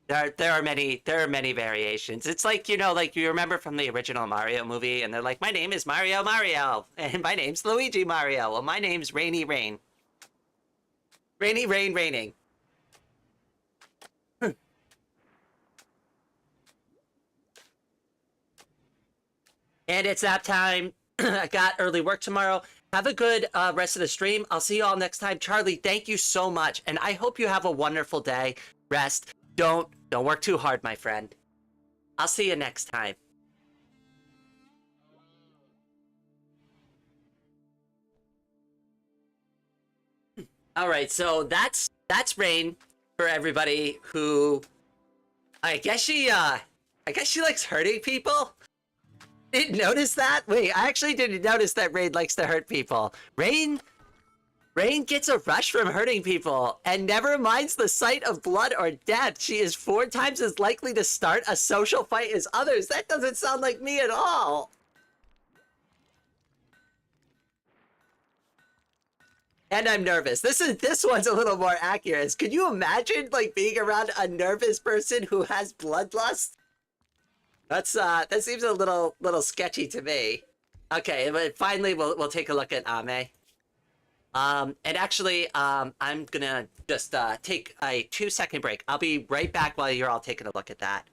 There are many variations. It's like, you know, like you remember from the original Mario movie, and they're like, my name is Mario, and my name's Luigi Mario. Well, my name's Rainy Rain. Rainy Rain Raining. And it's nap time. I got early work tomorrow. Have a good rest of the stream. I'll see you all next time. Charlie, thank you so much. And I hope you have a wonderful day. Rest. Don't work too hard, my friend. I'll see you next time. All right, so that's Rain for everybody who I guess she likes hurting people. Didn't notice that? Wait, I actually didn't notice that Rain likes to hurt people. Rain gets a rush from hurting people and never minds the sight of blood or death. She is 4 times as likely to start a social fight as others. That doesn't sound like me at all. And I'm nervous. This one's a little more accurate. Could you imagine like being around a nervous person who has bloodlust? That seems a little sketchy to me. Okay, but finally we'll take a look at Ame. And actually, I'm gonna just take a 2-second break. I'll be right back while you're all taking a look at that.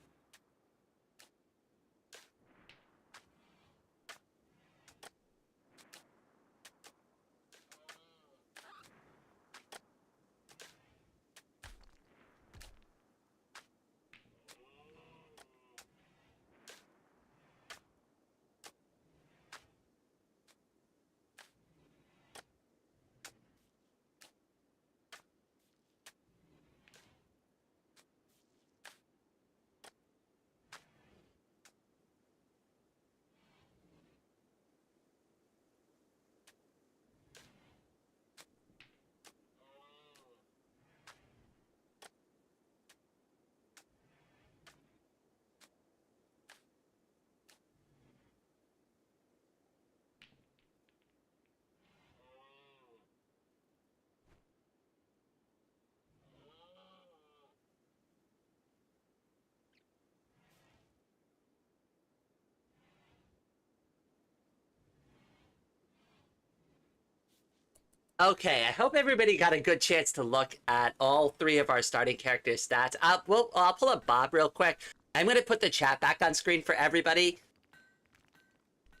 Okay, I hope everybody got a good chance to look at all 3 of our starting character stats. I'll pull up Bob real quick. I'm going to put the chat back on screen for everybody.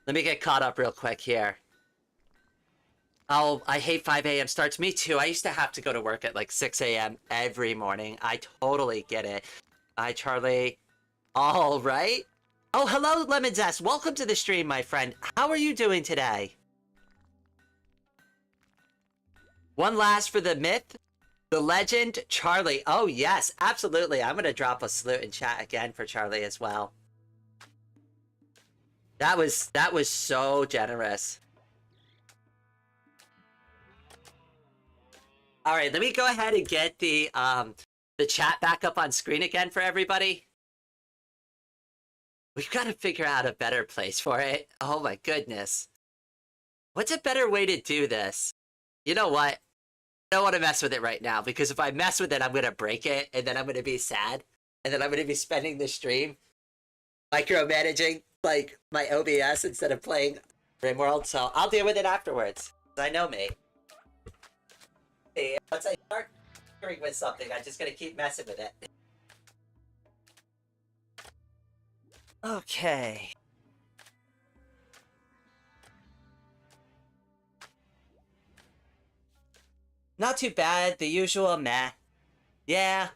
Let me get caught up real quick here. Oh, I hate 5 a.m. starts. Me too. I used to have to go to work at like 6 a.m. every morning. I totally get it. Hi, Charlie. All right. Oh, hello, Lemon Zest. Welcome to the stream, my friend. How are you doing today? One last for the myth, the legend, Charlie. Oh, yes, absolutely. I'm going to drop a salute in chat again for Charlie as well. That was so generous. All right, let me go ahead and get the chat back up on screen again for everybody. We've got to figure out a better place for it. Oh my goodness. What's a better way to do this? You know what? I don't want to mess with it right now, because if I mess with it, I'm going to break it, and then I'm going to be sad, and then I'm going to be spending the stream micromanaging like my OBS instead of playing Rimworld, so I'll deal with it afterwards. I know me. Hey, once I start tinkering with something, I'm just gonna keep messing with it. Okay. Not too bad, the usual meh. Yeah.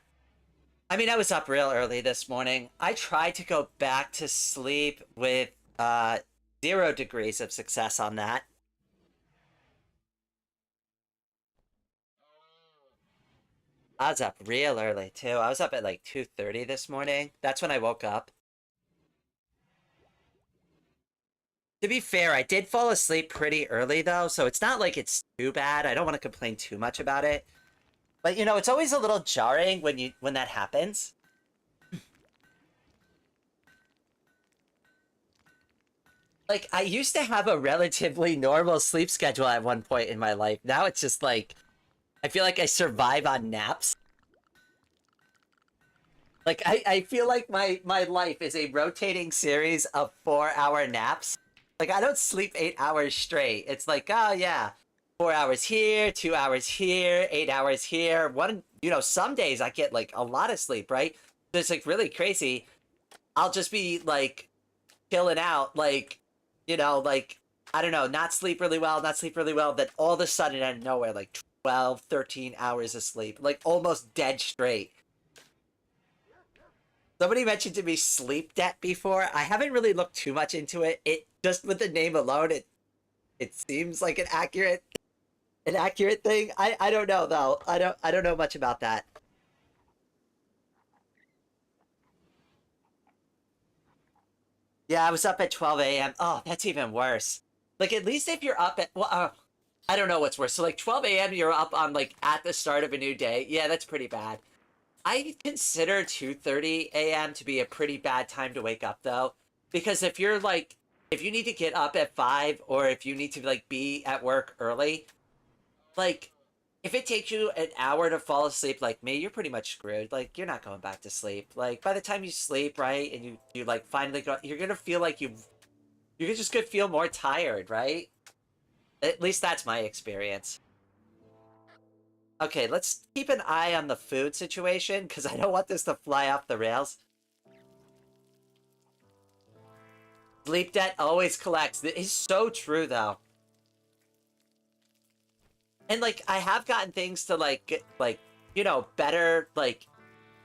I mean, I was up real early this morning. I tried to go back to sleep with 0 degrees of success on that. I was up real early too. I was up at like 2:30 this morning. That's when I woke up. To be fair, I did fall asleep pretty early though, so it's not like it's too bad. I don't want to complain too much about it. But you know, it's always a little jarring when that happens. Like I used to have a relatively normal sleep schedule at one point in my life. Now it's just like I feel like I survive on naps. Like I feel like my life is a rotating series of 4-hour naps. Like I don't sleep 8 hours straight. It's like, oh yeah, 4 hours here, 2 hours here, 8 hours here. One, you know, some days I get like a lot of sleep, right? So it's like really crazy. I'll just be like chilling out, like, you know, like I don't know, not sleep really well, not sleep really well. Then all of a sudden out of nowhere, like 12, 13 hours of sleep, like almost dead straight. Somebody mentioned to me sleep debt before. I haven't really looked too much into it. It just with the name alone, it seems like an accurate thing. I don't know though. I don't know much about that. Yeah, I was up at 12 a.m. Oh, that's even worse. Like at least if you're up at well, I don't know what's worse. So like 12 a.m. you're up on like at the start of a new day. Yeah, that's pretty bad. I consider 2:30 a.m. to be a pretty bad time to wake up though, because if you're like if you need to get up at 5 or if you need to like be at work early, like if it takes you an hour to fall asleep like me, you're pretty much screwed. Like you're not going back to sleep. Like by the time you sleep, right, and you like finally go, you're gonna feel like you're just gonna feel more tired, right? At least that's my experience. Okay, let's keep an eye on the food situation because I don't want this to fly off the rails. Sleep debt always collects. It is so true though. And like I have gotten things to like like you know better like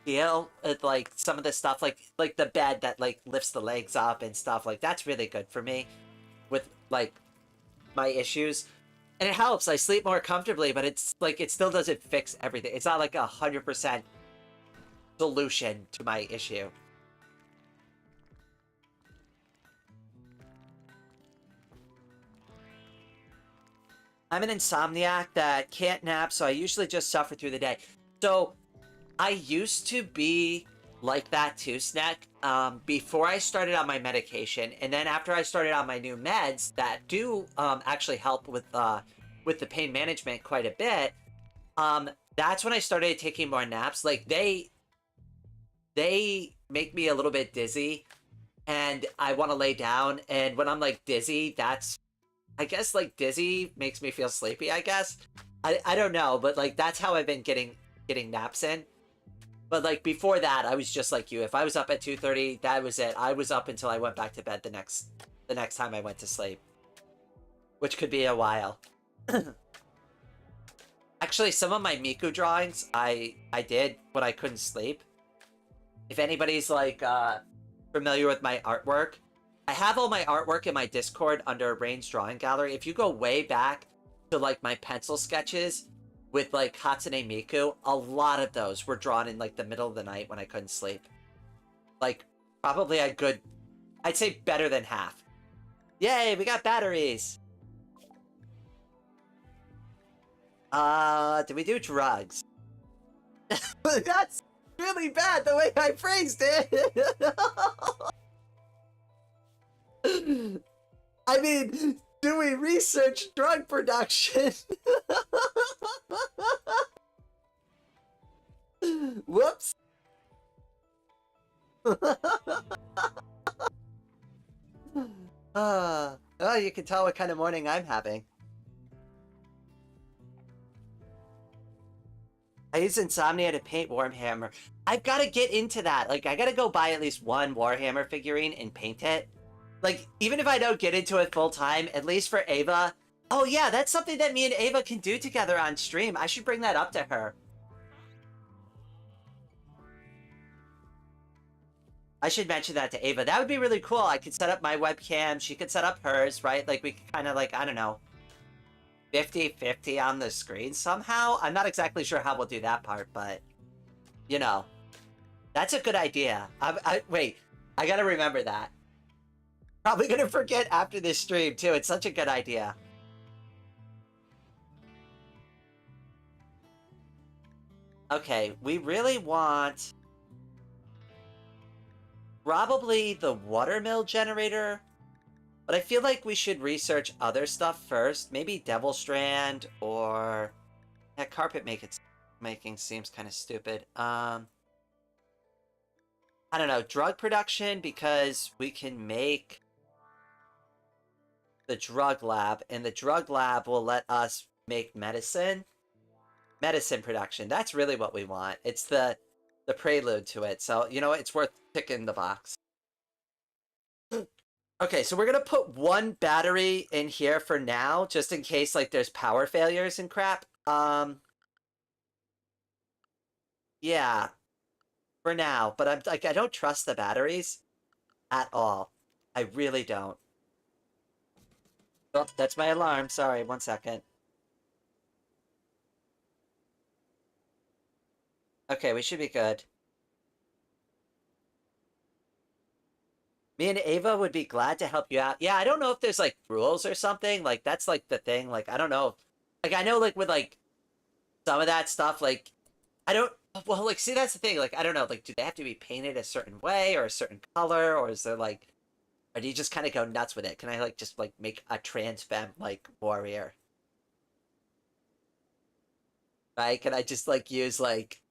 feel like some of the stuff like the bed that like lifts the legs up and stuff like that's really good for me with like my issues. And it helps. I sleep more comfortably, but it's like it still doesn't fix everything. It's not like 100% solution to my issue. I'm an insomniac that can't nap, so I usually just suffer through the day. So I used to be like that too, Snack, before I started on my medication, and then after I started on my new meds that do actually help with the pain management quite a bit. That's when I started taking more naps. Like they make me a little bit dizzy, and I want to lay down. And when I'm like dizzy, that's I guess like dizzy makes me feel sleepy. I guess I don't know, but like that's how I've been getting naps in. But like before that, I was just like you. If I was up at 2:30, that was it. I was up until I went back to bed the next time I went to sleep, which could be a while. Actually, some of my Miku drawings I did when I couldn't sleep. If anybody's like familiar with my artwork, I have all my artwork in my Discord under Rain's Drawing Gallery. If you go way back to like my pencil sketches with like Hatsune Miku, a lot of those were drawn in like the middle of the night when I couldn't sleep. Like probably a good, I'd say better than half. Yay, we got batteries. Did we do drugs? That's really bad the way I phrased it. I mean, do we research drug production? Whoops. Oh, you can tell what kind of morning I'm having. I use Insomnia to paint Warhammer. I've got to get into that. Like, I got to go buy at least one Warhammer figurine and paint it. Like, even if I don't get into it full time, at least for Ava. Oh, yeah, that's something that me and Ava can do together on stream. I should bring that up to her. I should mention that to Ava. That would be really cool. I could set up my webcam. She could set up hers, right? Like, we could kind of, like, I don't know, 50-50 on the screen somehow. I'm not exactly sure how we'll do that part, but, you know, that's a good idea. Wait, I gotta remember that. Probably gonna forget after this stream, too. It's such a good idea. Okay, we really want probably the watermill generator, but I feel like we should research other stuff first. Maybe Devil Strand or that carpet making seems kind of stupid. I don't know, drug production, because we can make the drug lab, and the drug lab will let us make medicine. Medicine production. That's really what we want. It's the prelude to it. So, you know what? It's worth picking the box. Okay, so we're gonna put one battery in here for now, just in case, like, there's power failures and crap. Yeah, for now. But I'm like, I don't trust the batteries at all. I really don't. Oh, that's my alarm. Sorry, 1 second. Okay, we should be good. Me and Ava would be glad to help you out. Yeah, I don't know if there's, like, rules or something. Like, that's, like, the thing. Like, I don't know. Like, I know, like, with, like, some of that stuff, like, I don't... Well, like, see, that's the thing. Like, I don't know. Like, do they have to be painted a certain way or a certain color? Or is there, like... Or do you just kind of go nuts with it? Can I, like, just, like, make a trans femme, like, warrior? Right? Can I just, like, use, like,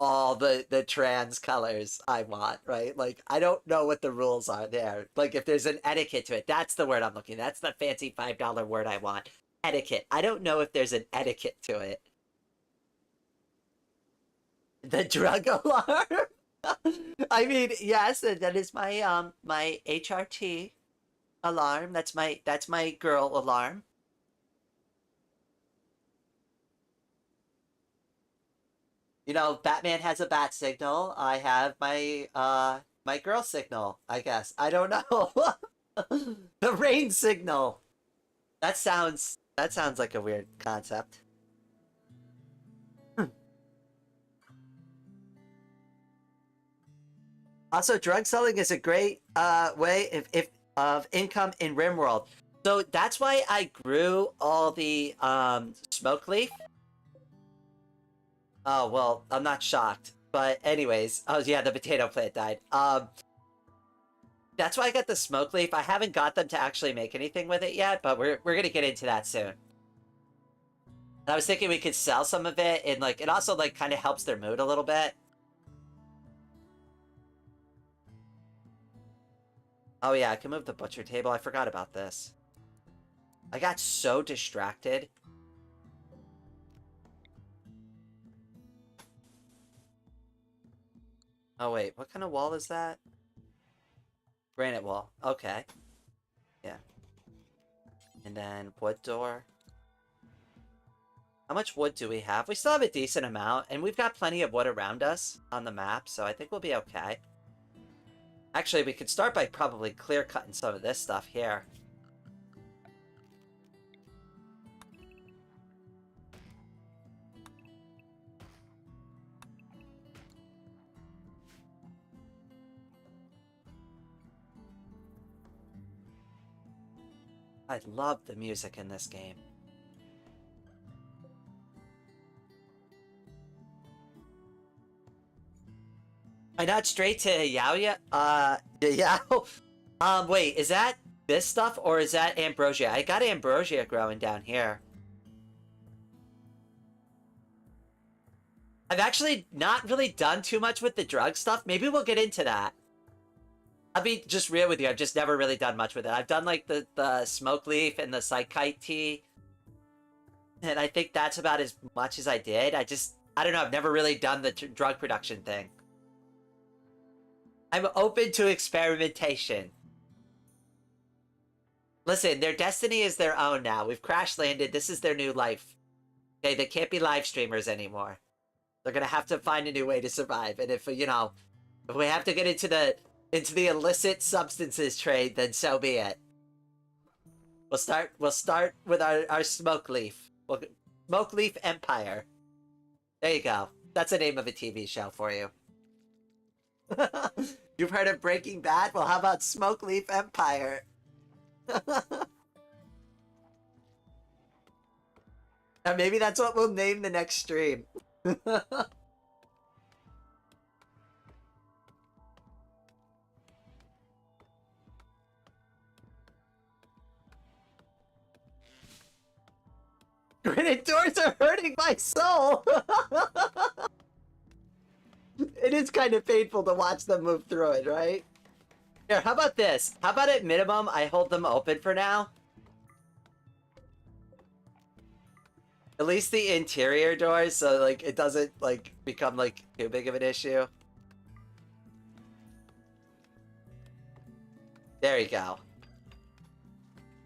all the trans colors I want, right? Like, I don't know what the rules are there. Like, if there's an etiquette to it, that's the word I'm looking. That's the fancy $5 word I want. Etiquette. I don't know if there's an etiquette to it. The drug alarm? I mean, yes, that is my HRT alarm. That's my girl alarm. You know, Batman has a bat signal. I have my girl signal, I guess. I don't know. The rain signal. That sounds like a weird concept. Also, drug selling is a great way if of income in Rimworld. So that's why I grew all the smoke leaf. Oh well, I'm not shocked. But anyways, oh yeah, the potato plant died. That's why I got the smoke leaf. I haven't got them to actually make anything with it yet, but we're gonna get into that soon. And I was thinking we could sell some of it, and like it also like kind of helps their mood a little bit. Oh yeah, I can move the butcher table. I forgot about this. I got so distracted. Oh wait, what kind of wall is that? Granite wall. Okay. Yeah. And then wood door. How much wood do we have? We still have a decent amount, and we've got plenty of wood around us on the map, so I think we'll be okay. Actually, we could start by probably clear-cutting some of this stuff here. I love the music in this game. I not straight to Yaoya? Yeah. Wait, is that this stuff, or is that ambrosia? I got ambrosia growing down here. I've actually not really done too much with the drug stuff. Maybe we'll get into that. I'll be just real with you. I've just never really done much with it. I've done like the smoke leaf and the psychite tea, and I think that's about as much as I did. I don't know. I've never really done the drug production thing. I'm open to experimentation. Listen, their destiny is their own now. We've crash landed. This is their new life. Okay, they can't be live streamers anymore. They're gonna have to find a new way to survive. And if if we have to get into the illicit substances trade, then so be it. We'll start with our smoke leaf. Smoke leaf empire. There you go. That's the name of a TV show for you. You've heard of Breaking Bad? Well, how about Smoke Leaf Empire? And maybe that's what we'll name the next stream. Granite doors are hurting my soul! It is kind of painful to watch them move through it, right? Here, how about this? How about at minimum, I hold them open for now? At least the interior doors, so, like, it doesn't, like, become, like, too big of an issue. There you go.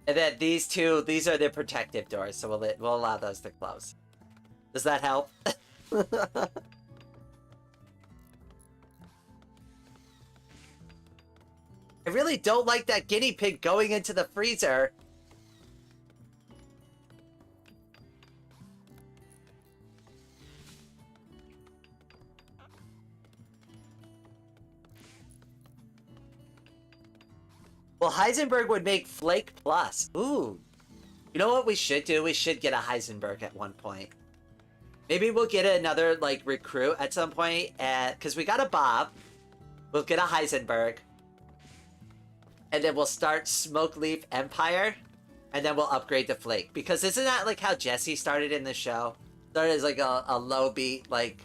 And then these are the protective doors, so we'll allow those to close. Does that help? I really don't like that guinea pig going into the freezer. Well, Heisenberg would make Flake Plus. Ooh. You know what we should do? We should get a Heisenberg at one point. Maybe we'll get another, like, recruit at some point, because we got a Bob. We'll get a Heisenberg. And then we'll start Smoke Leaf Empire. And then we'll upgrade to Flake. Because isn't that, like, how Jesse started in the show? Started as, like, a low-beat, like,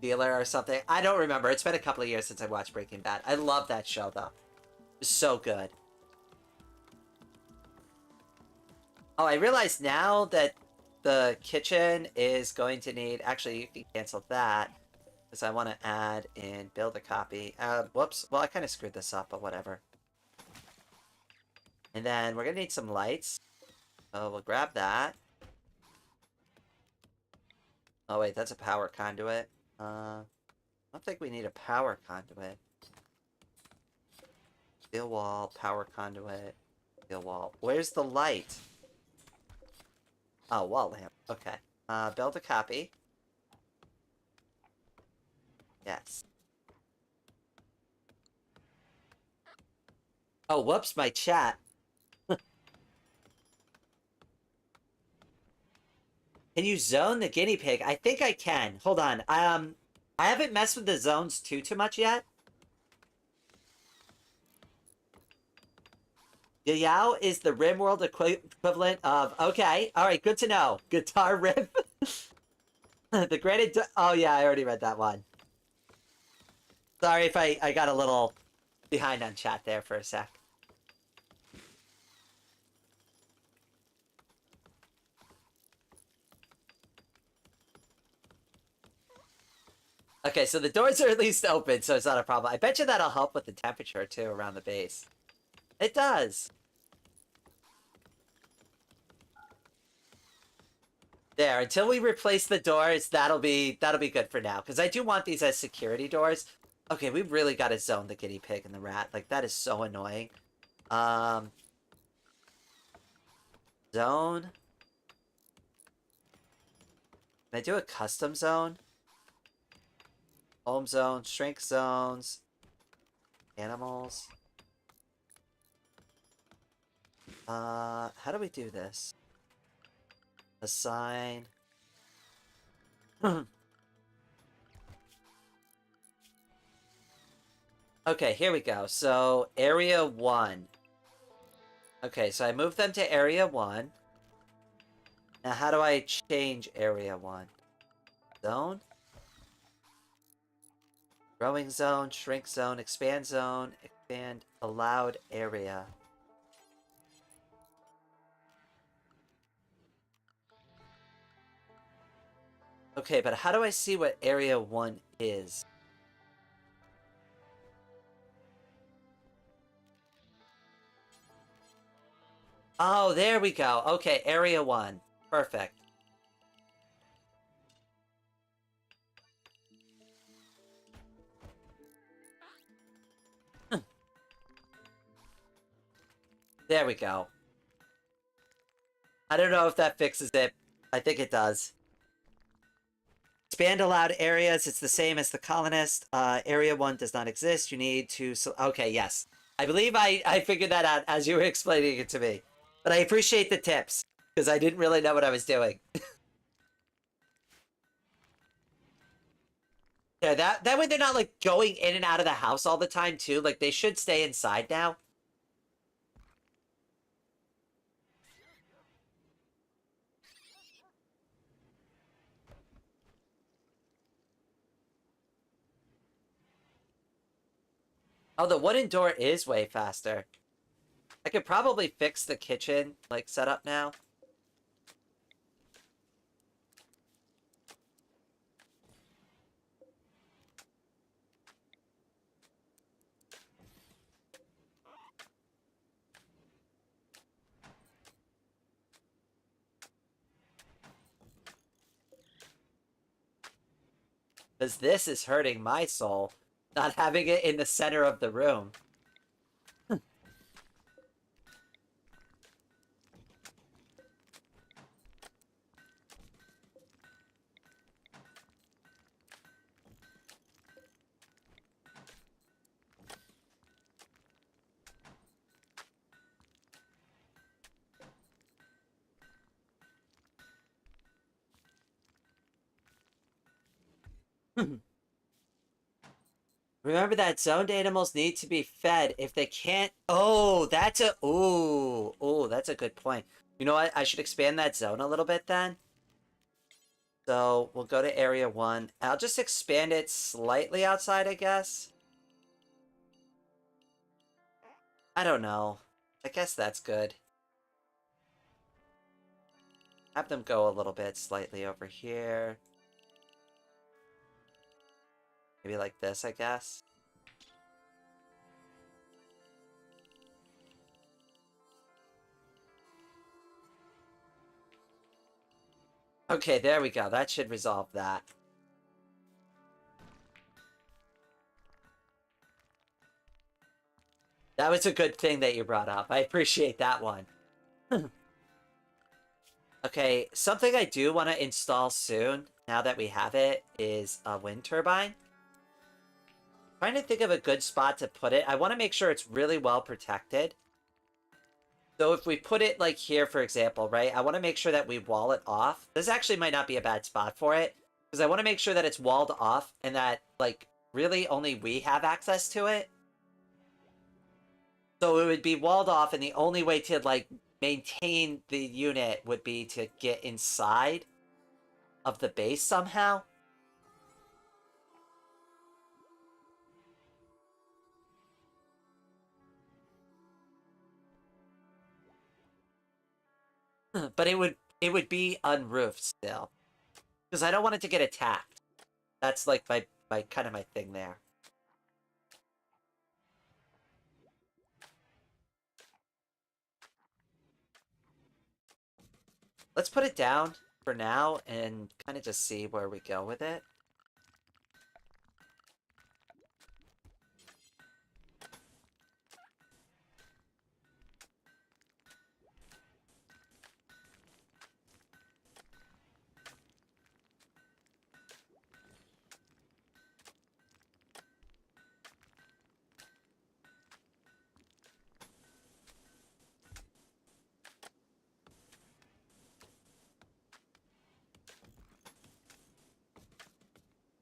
dealer or something. I don't remember. It's been a couple of years since I watched Breaking Bad. I love that show, though. It's so good. Oh, I realize now that the kitchen is going to need... Actually, you can cancel that. Because I want to add in build a copy. Whoops. Well, I kind of screwed this up, but whatever. And then we're going to need some lights. So we'll grab that. Oh, wait. That's a power conduit. I don't think we need a power conduit. Steel wall, power conduit, steel wall. Where's the light? Oh, wall lamp. Okay. Build a copy. Yes. Oh, whoops, my chat. Can you zone the guinea pig? I think I can. Hold on. I haven't messed with the zones too much yet. Yao is the Rimworld equivalent of... Okay, alright, good to know. Guitar riff. The granite... Oh yeah, I already read that one. Sorry if I got a little behind on chat there for a sec. Okay, so the doors are at least open, so it's not a problem. I bet you that'll help with the temperature, too, around the base. It does. There, until we replace the doors, that'll be good for now. Because I do want these as security doors. Okay, we really got to zone the guinea pig and the rat. Like, that is so annoying. Zone. Can I do a custom zone? Home zone, shrink zones, animals. How do we do this? Assign. Okay, here we go. So, area 1. Okay, so I moved them to area 1. Now, how do I change area 1? Zone? Growing zone, shrink zone, expand allowed area. Okay, but how do I see what area 1 is? Oh, there we go. Okay, area 1. Perfect. There we go. I don't know if that fixes it. I think it does. Expand allowed areas. It's the same as the colonist. Area 1 does not exist. You need to... Okay, yes. I believe I figured that out as you were explaining it to me. But I appreciate the tips, because I didn't really know what I was doing. Yeah, that way they're not, like, going in and out of the house all the time, too. Like, they should stay inside now. Oh, the wooden door is way faster. I could probably fix the kitchen, like, setup now. Because this is hurting my soul, not having it in the center of the room. Remember that zoned animals need to be fed if they can't... Oh, that's a... Ooh. Ooh, that's a good point. You know what? I should expand that zone a little bit then. So, we'll go to area 1. I'll just expand it slightly outside, I guess. I don't know. I guess that's good. Have them go a little bit slightly over here. Maybe like this, I guess. Okay, there we go. That should resolve that. That was a good thing that you brought up. I appreciate that one. Okay, something I do want to install soon, now that we have it, is a wind turbine. Trying to think of a good spot to put it. I want to make sure it's really well protected. So if we put it like here, for example, right? I want to make sure that we wall it off. This actually might not be a bad spot for it, because I want to make sure that it's walled off and that, like, really only we have access to it. So it would be walled off, and the only way to, like, maintain the unit would be to get inside of the base somehow. But it would be unroofed still. Because I don't want it to get attacked. That's like my kind of my thing there. Let's put it down for now and kind of just see where we go with it.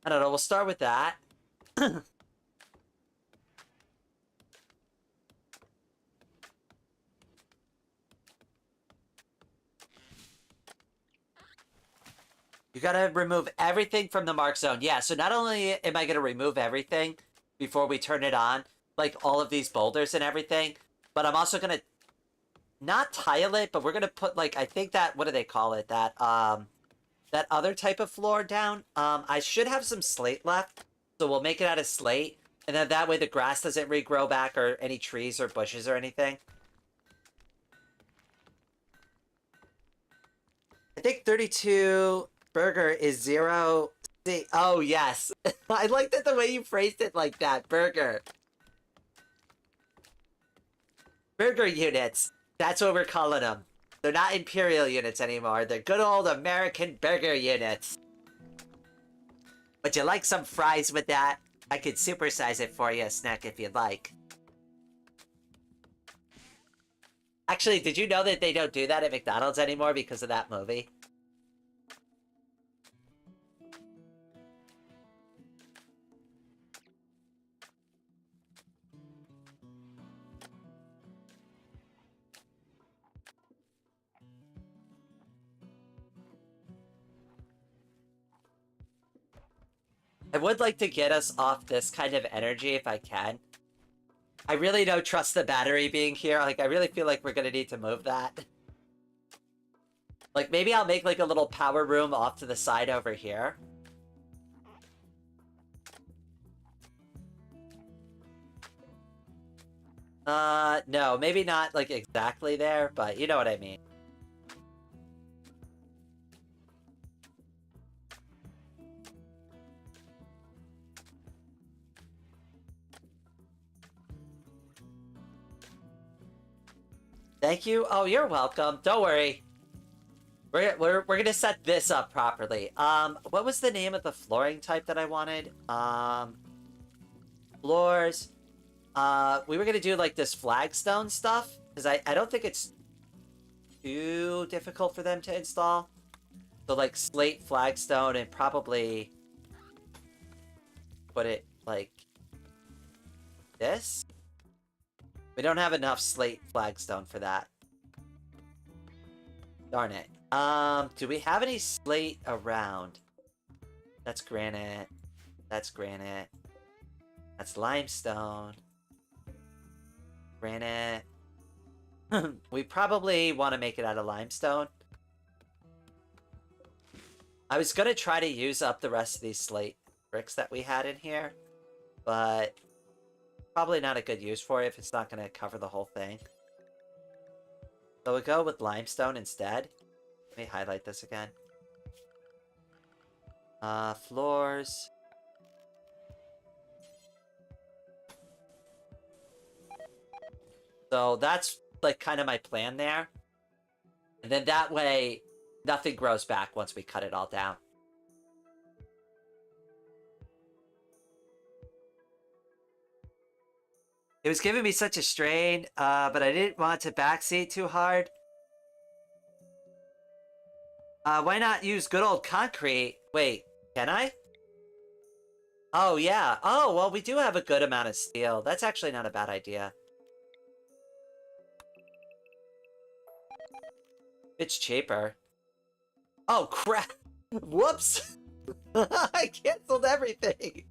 I don't know, we'll start with that. You gotta remove everything from the mark zone. Yeah, so not only am I gonna remove everything before we turn it on, like all of these boulders and everything, but I'm also gonna not tile it, but we're gonna put like, I think that, what do they call it? That other type of floor down. I should have some slate left, so we'll make it out of slate, and then that way the grass doesn't regrow back or any trees or bushes or anything. I think 32 burger is 0. Oh, yes. I like that the way you phrased it like that. Burger. Burger units. That's what we're calling them. They're not Imperial units anymore. They're good old American burger units. Would you like some fries with that? I could supersize it for you, Snack, if you'd like. Actually, did you know that they don't do that at McDonald's anymore because of that movie? I would like to get us off this kind of energy if I can. I really don't trust the battery being here. Like, I really feel like we're gonna need to move that. Like, maybe I'll make, like, a little power room off to the side over here. No, maybe not, like, exactly there, but you know what I mean. Thank you. Oh, you're welcome. Don't worry. We're gonna set this up properly. What was the name of the flooring type that I wanted? Floors. We were gonna do like this flagstone stuff because I don't think it's too difficult for them to install. So like slate flagstone and probably put it like this. We don't have enough slate flagstone for that. Darn it. Do we have any slate around? That's granite. That's granite. That's limestone. Granite. We probably want to make it out of limestone. I was gonna try to use up the rest of these slate bricks that we had in here, but probably not a good use for it if it's not gonna cover the whole thing. So we'll go with limestone instead. Let me highlight this again. Floors. So that's like kind of my plan there. And then that way, nothing grows back once we cut it all down. It was giving me such a strain, but I didn't want to backseat too hard. Why not use good old concrete? Wait, can I? Oh, yeah. Oh, well, we do have a good amount of steel. That's actually not a bad idea. It's cheaper. Oh, crap. Whoops. I canceled everything.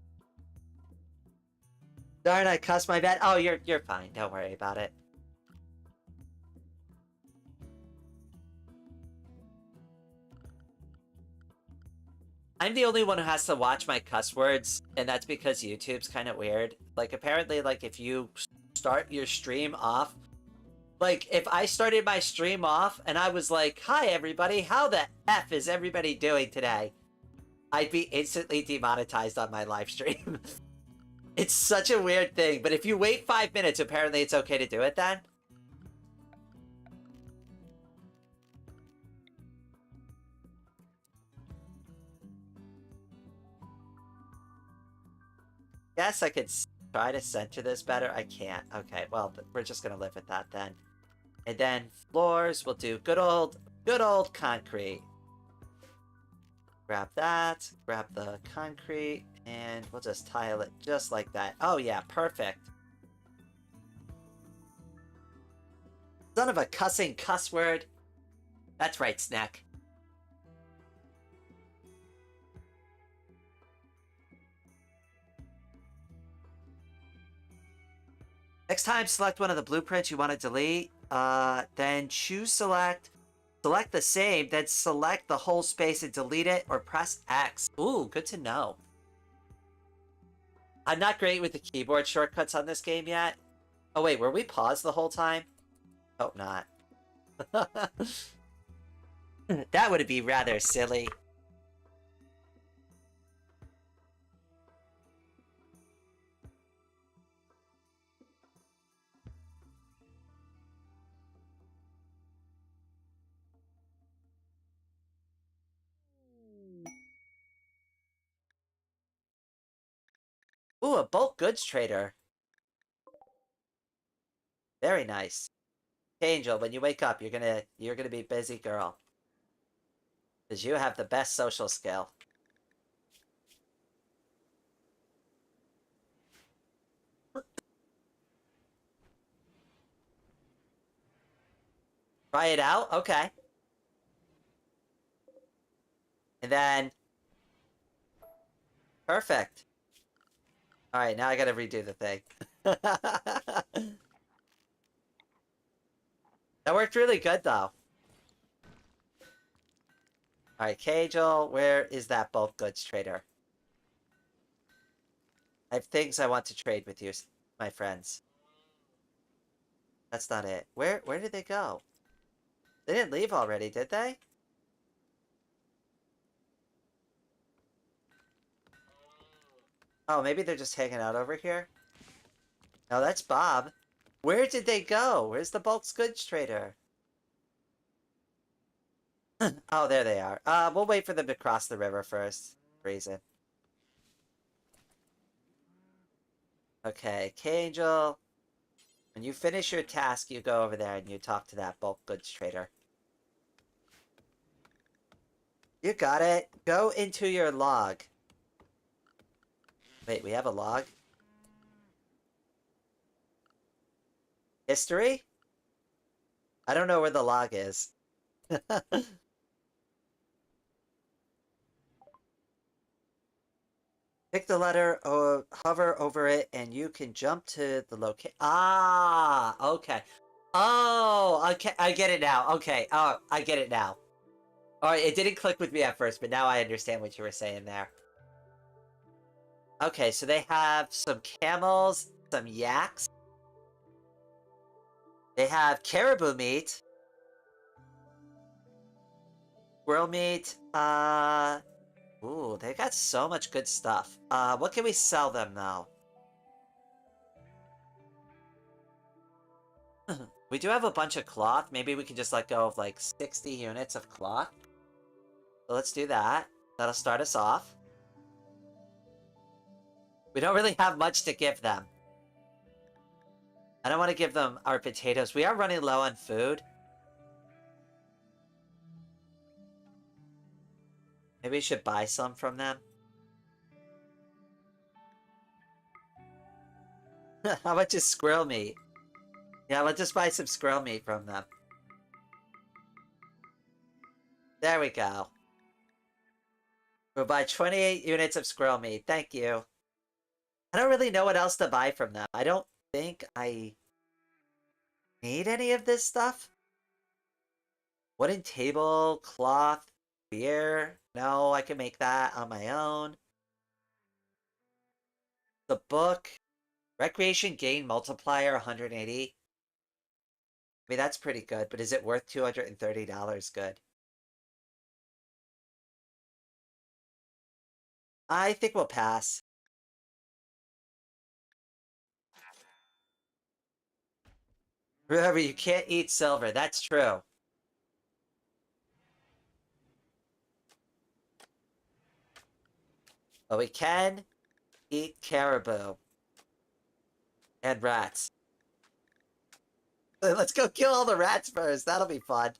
Darn, I cussed my bad. Oh, you're fine. Don't worry about it. I'm the only one who has to watch my cuss words, and that's because YouTube's kind of weird. Like, apparently, like, if you start your stream off, like, if I started my stream off and I was like, hi, everybody, how the F is everybody doing today? I'd be instantly demonetized on my live stream. It's such a weird thing, but if you wait 5 minutes, apparently it's okay to do it then. Guess I could try to center this better. I can't. Okay, well, we're just gonna live with that then. And then floors, we'll do good old concrete. Grab that, grab the concrete, and we'll just tile it just like that. Oh yeah, perfect. Son of a cussing cuss word. That's right, Snack. Next time, select one of the blueprints you want to delete. Then choose select. Select the same, then select the whole space and delete it, or press X. Ooh, good to know. I'm not great with the keyboard shortcuts on this game yet. Oh wait, were we paused the whole time? Hope not. That would be rather silly. Ooh, a bulk goods trader. Very nice. Angel, when you wake up, you're gonna be busy, girl. Because you have the best social skill. Try it out? Okay. And then... Perfect. Alright, now I gotta redo the thing. That worked really good, though. Alright, Kangel, where is that bulk goods trader? I have things I want to trade with you, my friends. That's not it. Where did they go? They didn't leave already, did they? Oh, maybe they're just hanging out over here? No, that's Bob. Where did they go? Where's the bulk goods trader? Oh, there they are. We'll wait for them to cross the river first. Reason. Okay, Kangel. When you finish your task, you go over there and you talk to that bulk goods trader. You got it. Go into your log. Wait, we have a log? History? I don't know where the log is. Pick the letter or hover over it and you can jump to the location. Ah, okay. Oh, okay. I get it now. Okay. Oh, I get it now. Alright, it didn't click with me at first, but now I understand what you were saying there. Okay, so they have some camels, some yaks. They have caribou meat. Squirrel meat. Ooh, they got so much good stuff. What can we sell them now? We do have a bunch of cloth. Maybe we can just let go of like 60 units of cloth. So let's do that. That'll start us off. We don't really have much to give them. I don't want to give them our potatoes. We are running low on food. Maybe we should buy some from them. How much is squirrel meat? Yeah, let's just buy some squirrel meat from them. There we go. We'll buy 28 units of squirrel meat. Thank you. I don't really know what else to buy from them. I don't think I need any of this stuff. Wooden table, cloth, beer. No, I can make that on my own. The book. Recreation gain multiplier 180. I mean, that's pretty good, but is it worth $230 good? I think we'll pass. Remember, you can't eat silver. That's true. But we can eat caribou. And rats. Let's go kill all the rats first. That'll be fun.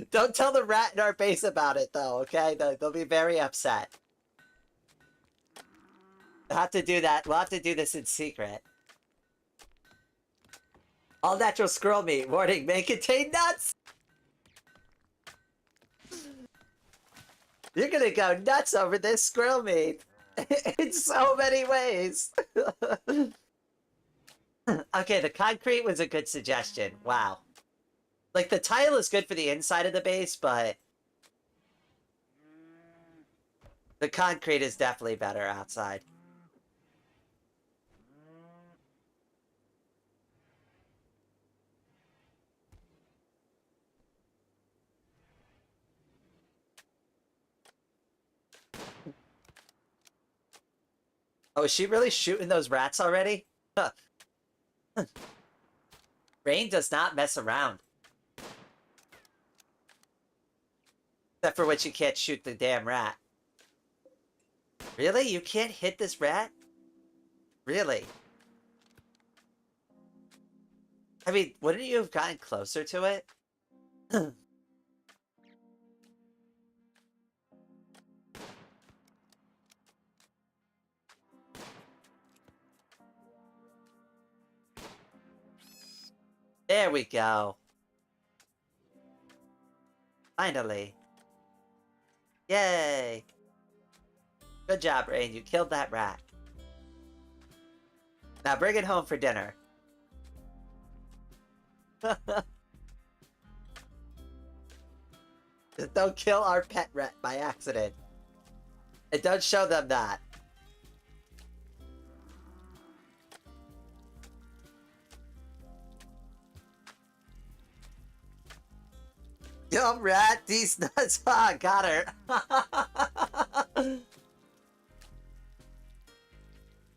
Don't tell the rat in our base about it, though, okay? They'll be very upset. We'll have to do that. We'll have to do this in secret. All natural squirrel meat. Warning, may contain nuts! You're gonna go nuts over this squirrel meat. in so many ways. Okay, the concrete was a good suggestion. Wow. Like, the tile is good for the inside of the base, but the concrete is definitely better outside. Oh, is she really shooting those rats already? Huh. Rain does not mess around. Except for when she can't shoot the damn rat. Really? You can't hit this rat? Really? I mean, wouldn't you have gotten closer to it? There we go. Finally. Yay! Good job, Rain. You killed that rat. Now bring it home for dinner. Just don't kill our pet rat by accident. It does show them that. Dumb rat, these nuts. Ah, got her.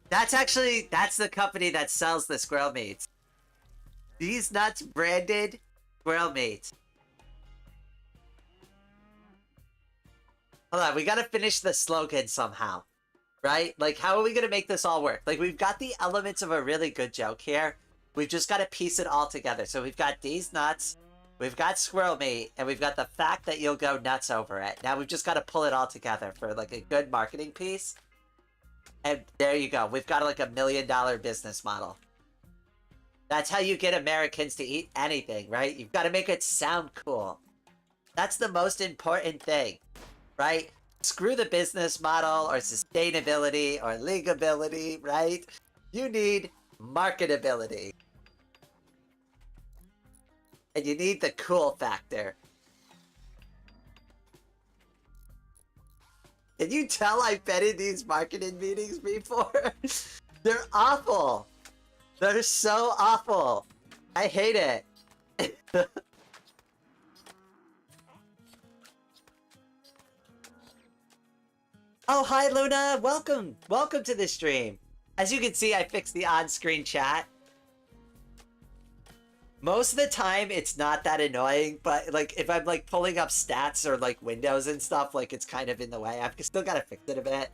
That's the company that sells the squirrel meat. These nuts branded squirrel meat. Hold on, we gotta finish the slogan somehow. Right? Like, how are we gonna make this all work? Like, we've got the elements of a really good joke here. We've just gotta piece it all together. So we've got these nuts, we've got squirrel meat, and we've got the fact that you'll go nuts over it. Now we've just gotta pull it all together for, like, a good marketing piece. And there you go. We've got, like, $1 million business model. That's how you get Americans to eat anything, right? You've got to make it sound cool. That's the most important thing, right? Screw the business model or sustainability or legality, right? You need marketability. And you need the cool factor. Can you tell I've been in these marketing meetings before? They're awful. They're so awful. I hate it. Oh, hi, Luna. Welcome. Welcome to the stream. As you can see, I fixed the on-screen chat. Most of the time, it's not that annoying, but, like, if I'm, like, pulling up stats or, like, windows and stuff, like, it's kind of in the way. I've still got to fix it a bit.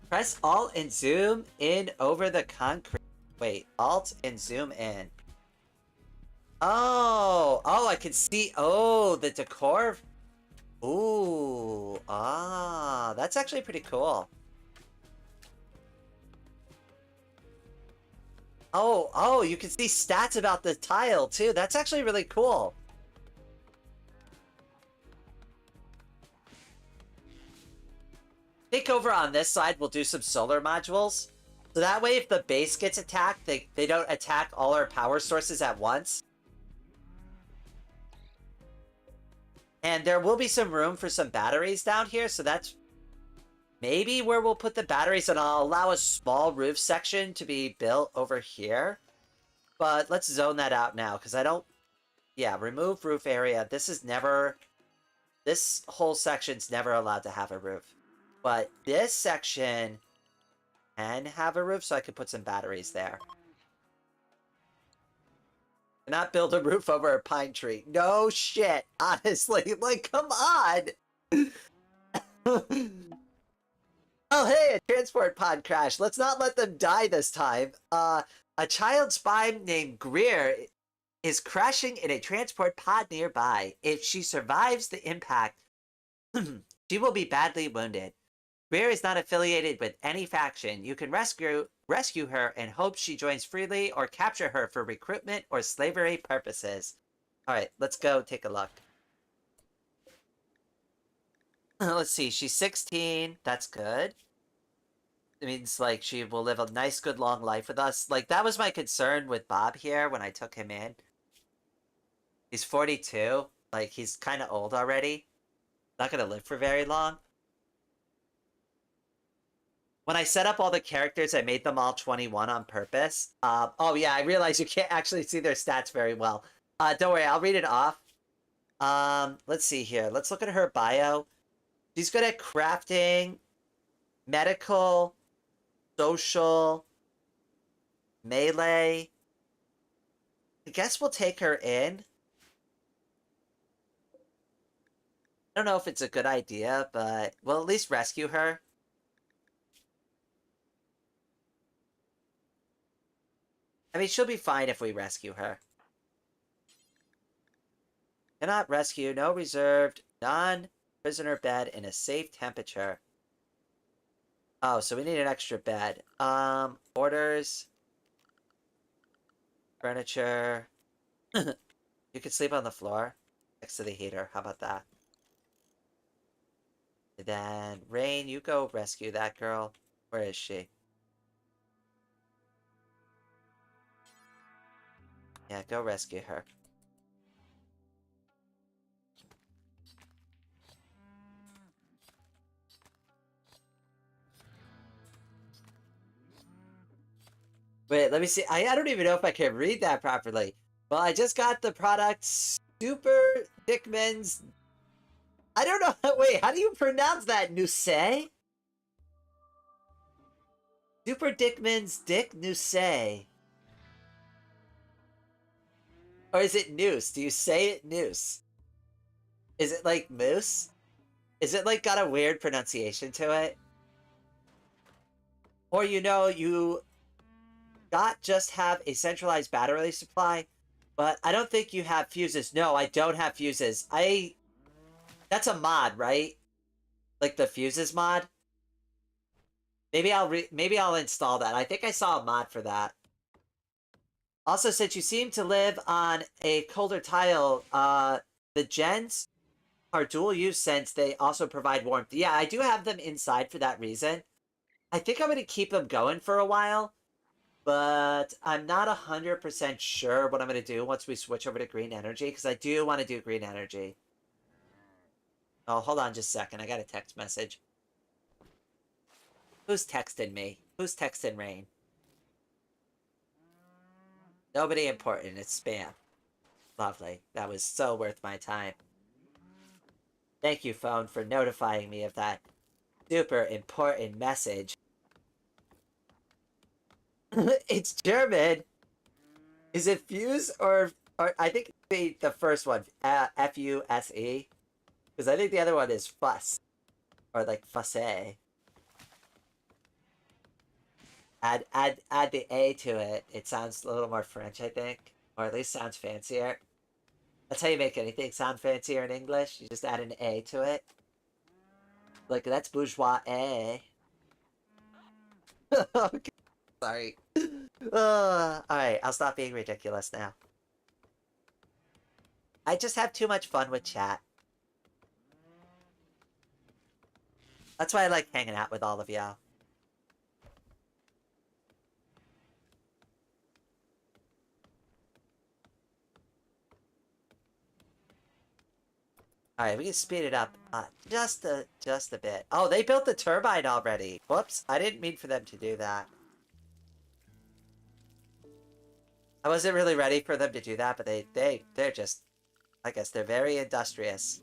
Press Alt and zoom in over the concrete. Wait, Alt and zoom in. Oh, I can see. Oh, the decor. Ooh, that's actually pretty cool. Oh, you can see stats about the tile too. That's actually really cool. I think over on this side, we'll do some solar modules. So that way, if the base gets attacked, they don't attack all our power sources at once. And there will be some room for some batteries down here, so that's maybe where we'll put the batteries, and I'll allow a small roof section to be built over here. But let's zone that out now, because I don't... Yeah, remove roof area. This whole section's never allowed to have a roof. But this section can have a roof, so I can put some batteries there. Cannot build a roof over a pine tree. No shit, honestly. Like, come on! Oh, hey, a transport pod crashed. Let's not let them die this time. A child spy named Greer is crashing in a transport pod nearby. If she survives the impact, she will be badly wounded. Greer is not affiliated with any faction. You can rescue her and hope she joins freely or capture her for recruitment or slavery purposes. Alright, let's go take a look. Let's see, she's 16. That's good. It means, like, she will live a nice, good, long life with us. Like, that was my concern with Bob here when I took him in. He's 42. Like, he's kind of old already. Not gonna live for very long. When I set up all the characters, I made them all 21 on purpose. Oh yeah, I realize you can't actually see their stats very well. Don't worry, I'll read it off. Let's see here. Let's look at her bio. She's good at crafting, medical, social, melee. I guess we'll take her in. I don't know if it's a good idea, but we'll at least rescue her. I mean, she'll be fine if we rescue her. Cannot rescue, no reserved, non-prisoner bed in a safe temperature. Oh, so we need an extra bed. Orders. Furniture. You can sleep on the floor next to the heater. How about that? And then, Rain, you go rescue that girl. Where is she? Yeah, go rescue her. Wait, let me see. I don't even know if I can read that properly. Well, I just got the product Super Dickman's... I don't know. Wait, how do you pronounce that? Nusay? Super Dickman's Dick Nusay. Or is it noose? Do you say it noose? Is it like moose? Is it like got a weird pronunciation to it? Or you not just have a centralized battery supply, but I don't think you have fuses. No, I don't have fuses. That's a mod, right? Like the fuses mod? Maybe I'll install that. I think I saw a mod for that. Also, since you seem to live on a colder tile, the gens are dual use since they also provide warmth. Yeah, I do have them inside for that reason. I think I'm going to keep them going for a while, but I'm not 100% sure what I'm going to do once we switch over to green energy, because I do want to do green energy. Oh, hold on just a second. I got a text message. Who's texting me? Who's texting Rain? Nobody important. It's spam. Lovely. That was so worth my time. Thank you, phone, for notifying me of that super important message. It's German. Is it fuse or I think the first one, F-U-S-E, because I think the other one is fuss or like fusse. Add the A to it. It sounds a little more French, I think, or at least sounds fancier. That's how you make anything sound fancier in English. You just add an A to it. Like, that's bourgeois A. Okay, sorry. Alright, I'll stop being ridiculous now. I just have too much fun with chat. That's why I like hanging out with all of y'all. Alright, we can speed it up just a bit. Oh, they built the turbine already. Whoops, I didn't mean for them to do that. I wasn't really ready for them to do that, but they're just, I guess they're very industrious.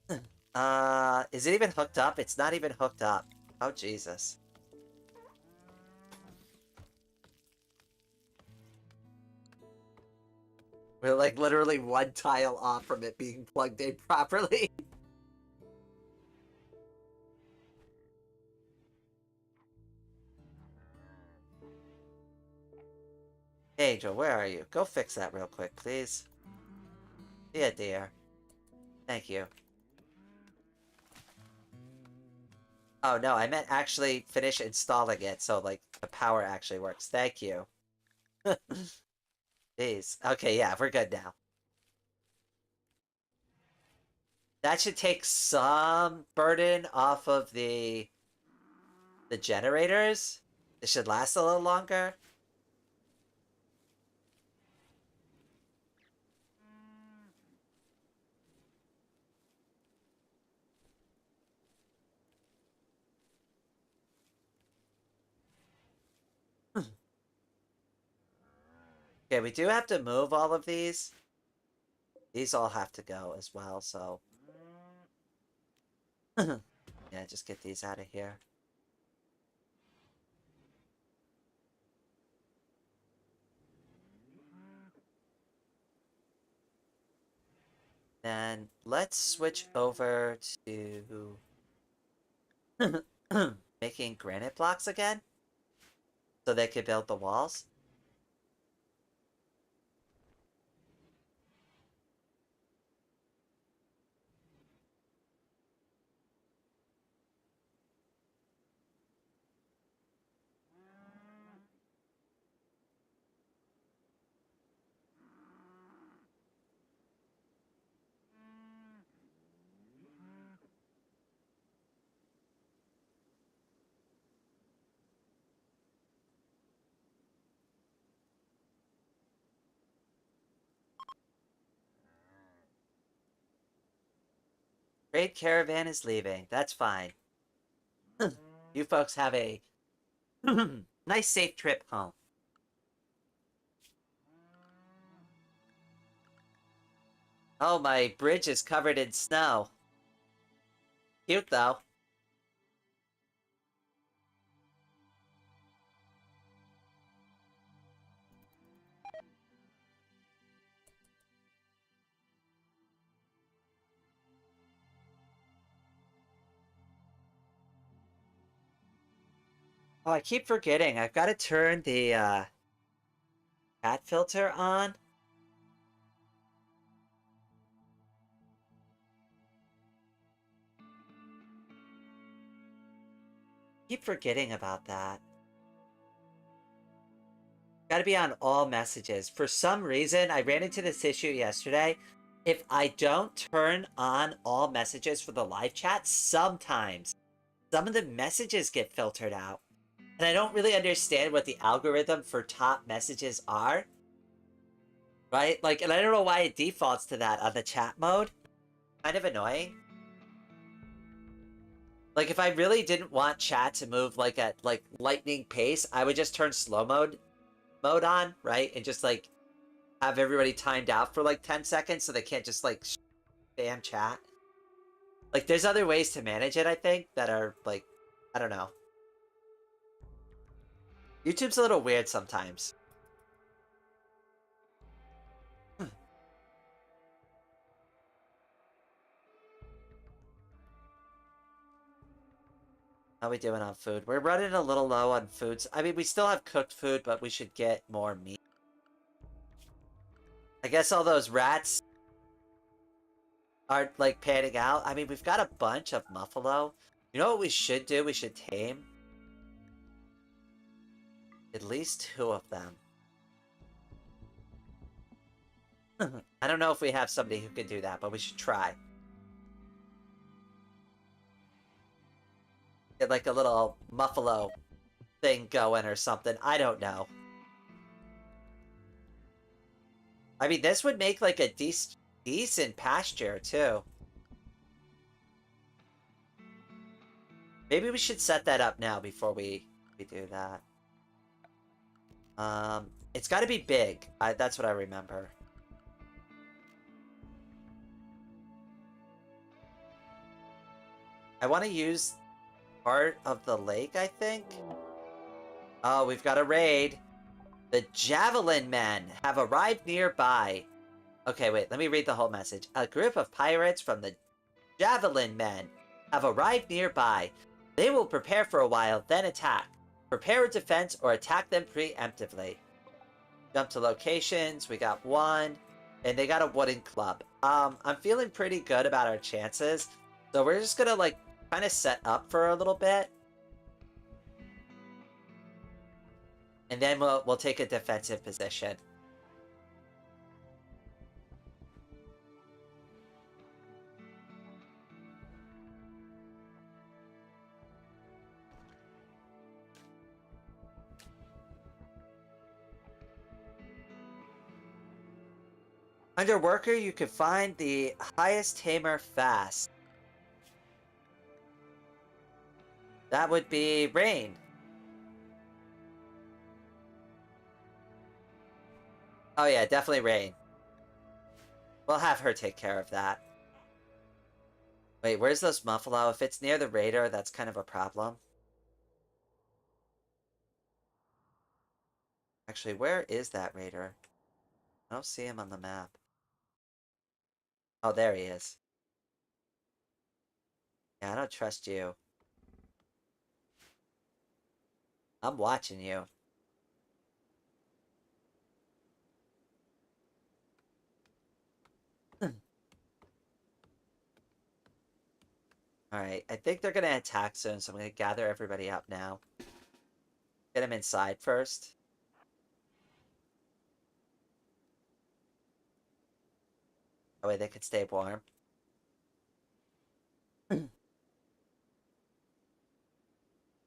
Is it even hooked up? It's not even hooked up. Oh, Jesus. We're like literally one tile off from it being plugged in properly. Angel, where are you? Go fix that real quick, please. Yeah, dear. Thank you. Oh, no, I meant actually finish installing it, so, like, the power actually works. Thank you. Jeez. Okay, yeah, we're good now. That should take some burden off of the generators. It should last a little longer. Okay, we do have to move all of these. These all have to go as well, so... yeah, just get these out of here. Then let's switch over to making granite blocks again, so they could build the walls. Trade caravan is leaving. That's fine. You folks have a nice, safe trip home. Oh, my bridge is covered in snow. Cute, though. Oh, I keep forgetting. I've got to turn the cat filter on. Keep forgetting about that. Got to be on all messages. For some reason, I ran into this issue yesterday. If I don't turn on all messages for the live chat, sometimes some of the messages get filtered out. And I don't really understand what the algorithm for top messages are. Right? Like, and I don't know why it defaults to that on the chat mode. Kind of annoying. Like, if I really didn't want chat to move like at like lightning pace, I would just turn slow mode on, right? And just like have everybody timed out for like 10 seconds so they can't just like spam chat. Like, there's other ways to manage it, I think, that are like, I don't know. YouTube's a little weird sometimes. How we doing on food? We're running a little low on foods. I mean, we still have cooked food, but we should get more meat. I guess all those rats aren't like panning out. I mean, we've got a bunch of muffalo. You know what we should do? We should tame at least 2 of them. I don't know if we have somebody who can do that, but we should try. Get like a little muffalo thing going or something. I don't know. I mean, this would make like a decent pasture too. Maybe we should set that up now before we do that. It's got to be big. That's what I remember. I want to use part of the lake, I think. Oh, we've got a raid. The Javelin Men have arrived nearby. Okay, wait, let me read the whole message. A group of pirates from the Javelin Men have arrived nearby. They will prepare for a while, then attack. Prepare a defense or attack them preemptively. Jump to locations. We got 1. And they got a wooden club. I'm feeling pretty good about our chances. So we're just gonna, like, kind of set up for a little bit. And then we'll take a defensive position. . Under worker, you can find the highest tamer fast. That would be Rain. Oh yeah, definitely Rain. We'll have her take care of that. Wait, where's those Muffalo? If it's near the radar, that's kind of a problem. Actually, where is that raider? I don't see him on the map. Oh, there he is. Yeah, I don't trust you. I'm watching you. Alright, I think they're gonna attack soon, so I'm gonna gather everybody up now. Get them inside first. That way they can stay warm.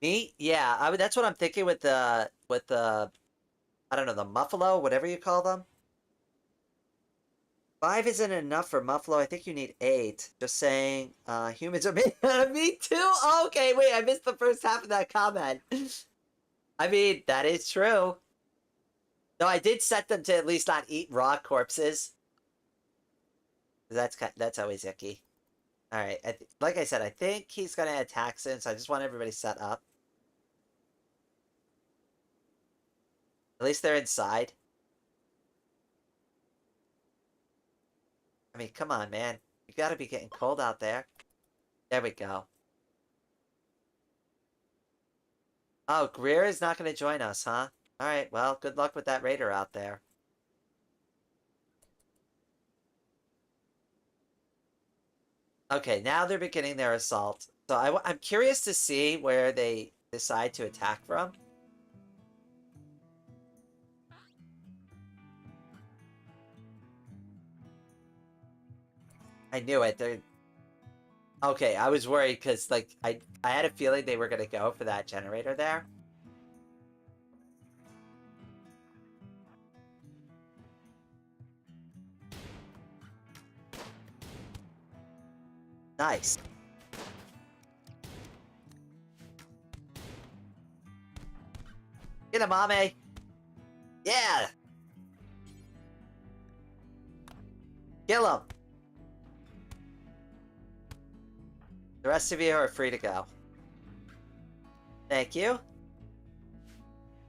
Me? Yeah, that's what I'm thinking with the I don't know, the Muffalo, whatever you call them. 5 isn't enough for Muffalo. I think you need 8. Just saying, humans are me. Me too? Oh, okay, wait, I missed the first half of that comment. I mean, that is true. No, I did set them to at least not eat raw corpses. That's always icky. All right, like I said, I think he's gonna attack soon, so I just want everybody set up. At least they're inside. I mean, come on, man. You gotta be getting cold out there. There we go. Oh, Greer is not gonna join us, huh? All right, well, good luck with that raider out there. Okay, now they're beginning their assault. So I'm curious to see where they decide to attack from. I knew it. They're okay. I was worried because like I had a feeling they were gonna go for that generator there. Nice. Get him, Ame. Yeah. Kill him. The rest of you are free to go. Thank you.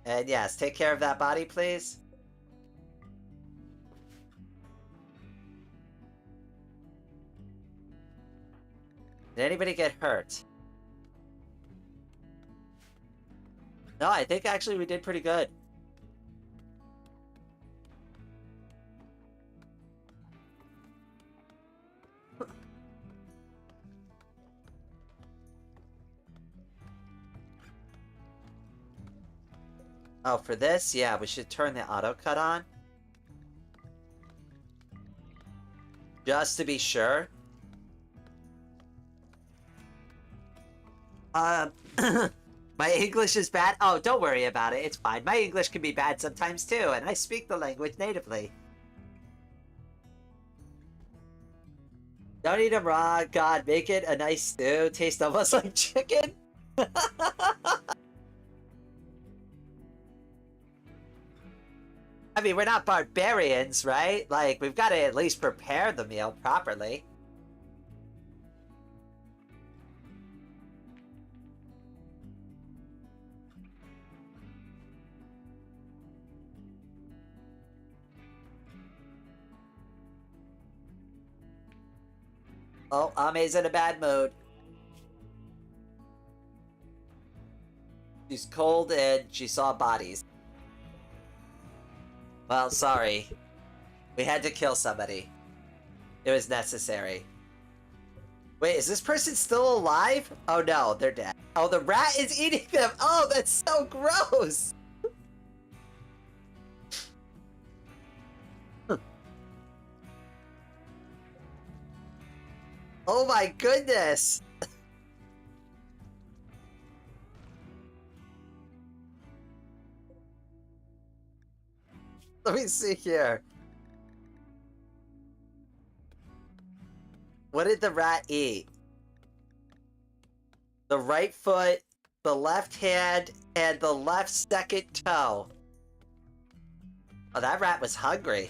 And yes, take care of that body, please. Did anybody get hurt? No, I think actually we did pretty good. Oh, for this? Yeah, we should turn the auto cut on. Just to be sure. My English is bad? Oh, don't worry about it. It's fine. My English can be bad sometimes too, and I speak the language natively. Don't eat them raw. God, make it a nice stew. Taste almost like chicken. I mean, we're not barbarians, right? Like, we've got to at least prepare the meal properly. Oh, Ame's in a bad mood. She's cold and she saw bodies. Well, sorry. We had to kill somebody. It was necessary. Wait, is this person still alive? Oh no, they're dead. Oh, the rat is eating them! Oh, that's so gross! Oh my goodness! Let me see here. What did the rat eat? The right foot, the left hand, and the left second toe. Oh, that rat was hungry.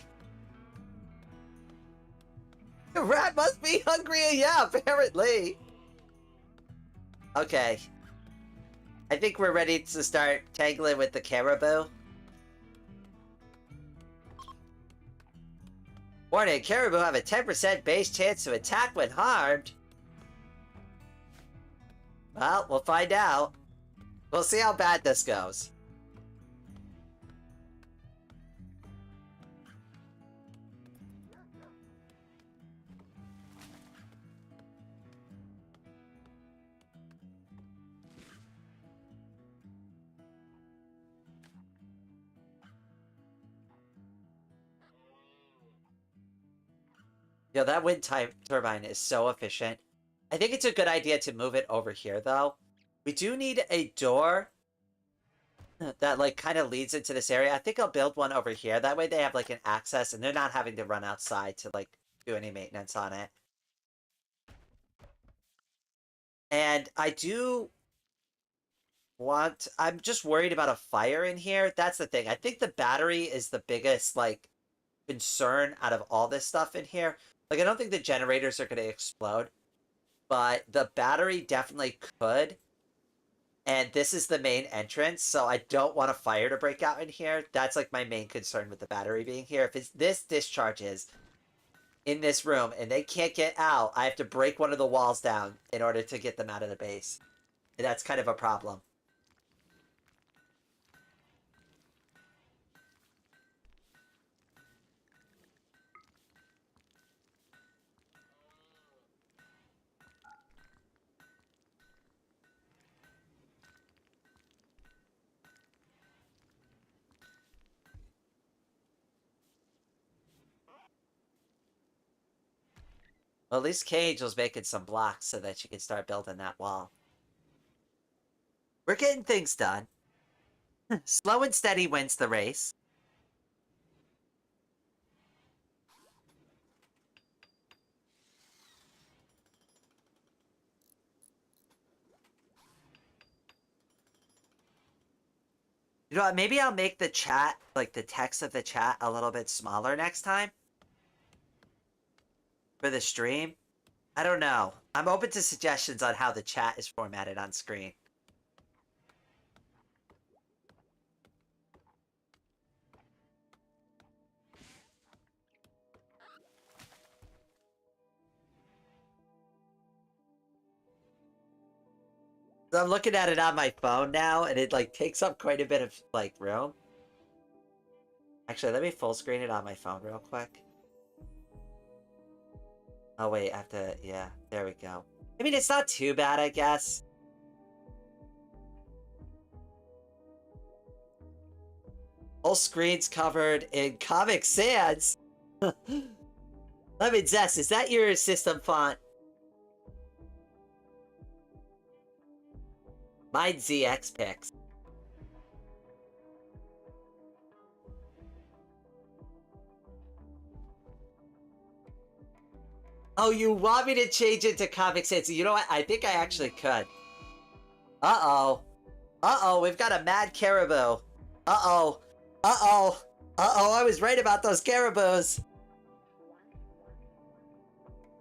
The rat must be hungry, yeah, apparently. Okay. I think we're ready to start tangling with the caribou. Warning, caribou have a 10% base chance to attack when harmed. Well, we'll find out. We'll see how bad this goes. Yo, that wind turbine is so efficient. I think it's a good idea to move it over here, though. We do need a door that, like, kind of leads into this area. I think I'll build one over here. That way they have, like, an access, and they're not having to run outside to, like, do any maintenance on it. And I do want... I'm just worried about a fire in here. That's the thing. I think the battery is the biggest, like, concern out of all this stuff in here. Like, I don't think the generators are going to explode, but the battery definitely could. And this is the main entrance, so I don't want a fire to break out in here. That's, like, my main concern with the battery being here. If this discharges in this room and they can't get out, I have to break one of the walls down in order to get them out of the base. And that's kind of a problem. Well, at least Kangel's making some blocks so that she can start building that wall. We're getting things done. Slow and steady wins the race. You know what, maybe I'll make the chat, like the text of the chat, a little bit smaller next time. For the stream. I don't know. I'm open to suggestions on how the chat is formatted on screen. So I'm looking at it on my phone now, and it, like, takes up quite a bit of, like, room. Actually, let me full screen it on my phone real quick. Oh, wait, I have to... Yeah, there we go. I mean, it's not too bad, I guess. Whole screen's covered in Comic Sans. Lemon Zest, is that your system font? Mine's ZX Pix. Oh, you want me to change it to Comic Sans? You know what? I think I actually could. Uh-oh. Uh-oh, we've got a mad caribou. Uh-oh. Uh-oh. Uh-oh, I was right about those caribous.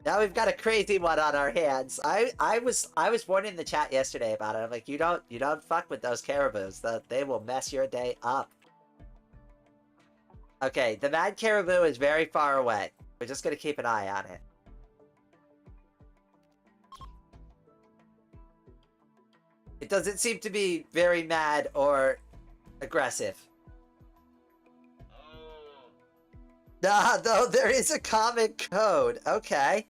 Now we've got a crazy one on our hands. I was warning in the chat yesterday about it. I'm like, you don't fuck with those caribous. They will mess your day up. Okay, the mad caribou is very far away. We're just gonna keep an eye on it. It doesn't seem to be very mad or aggressive. Nah, though, there is a comic code. Okay.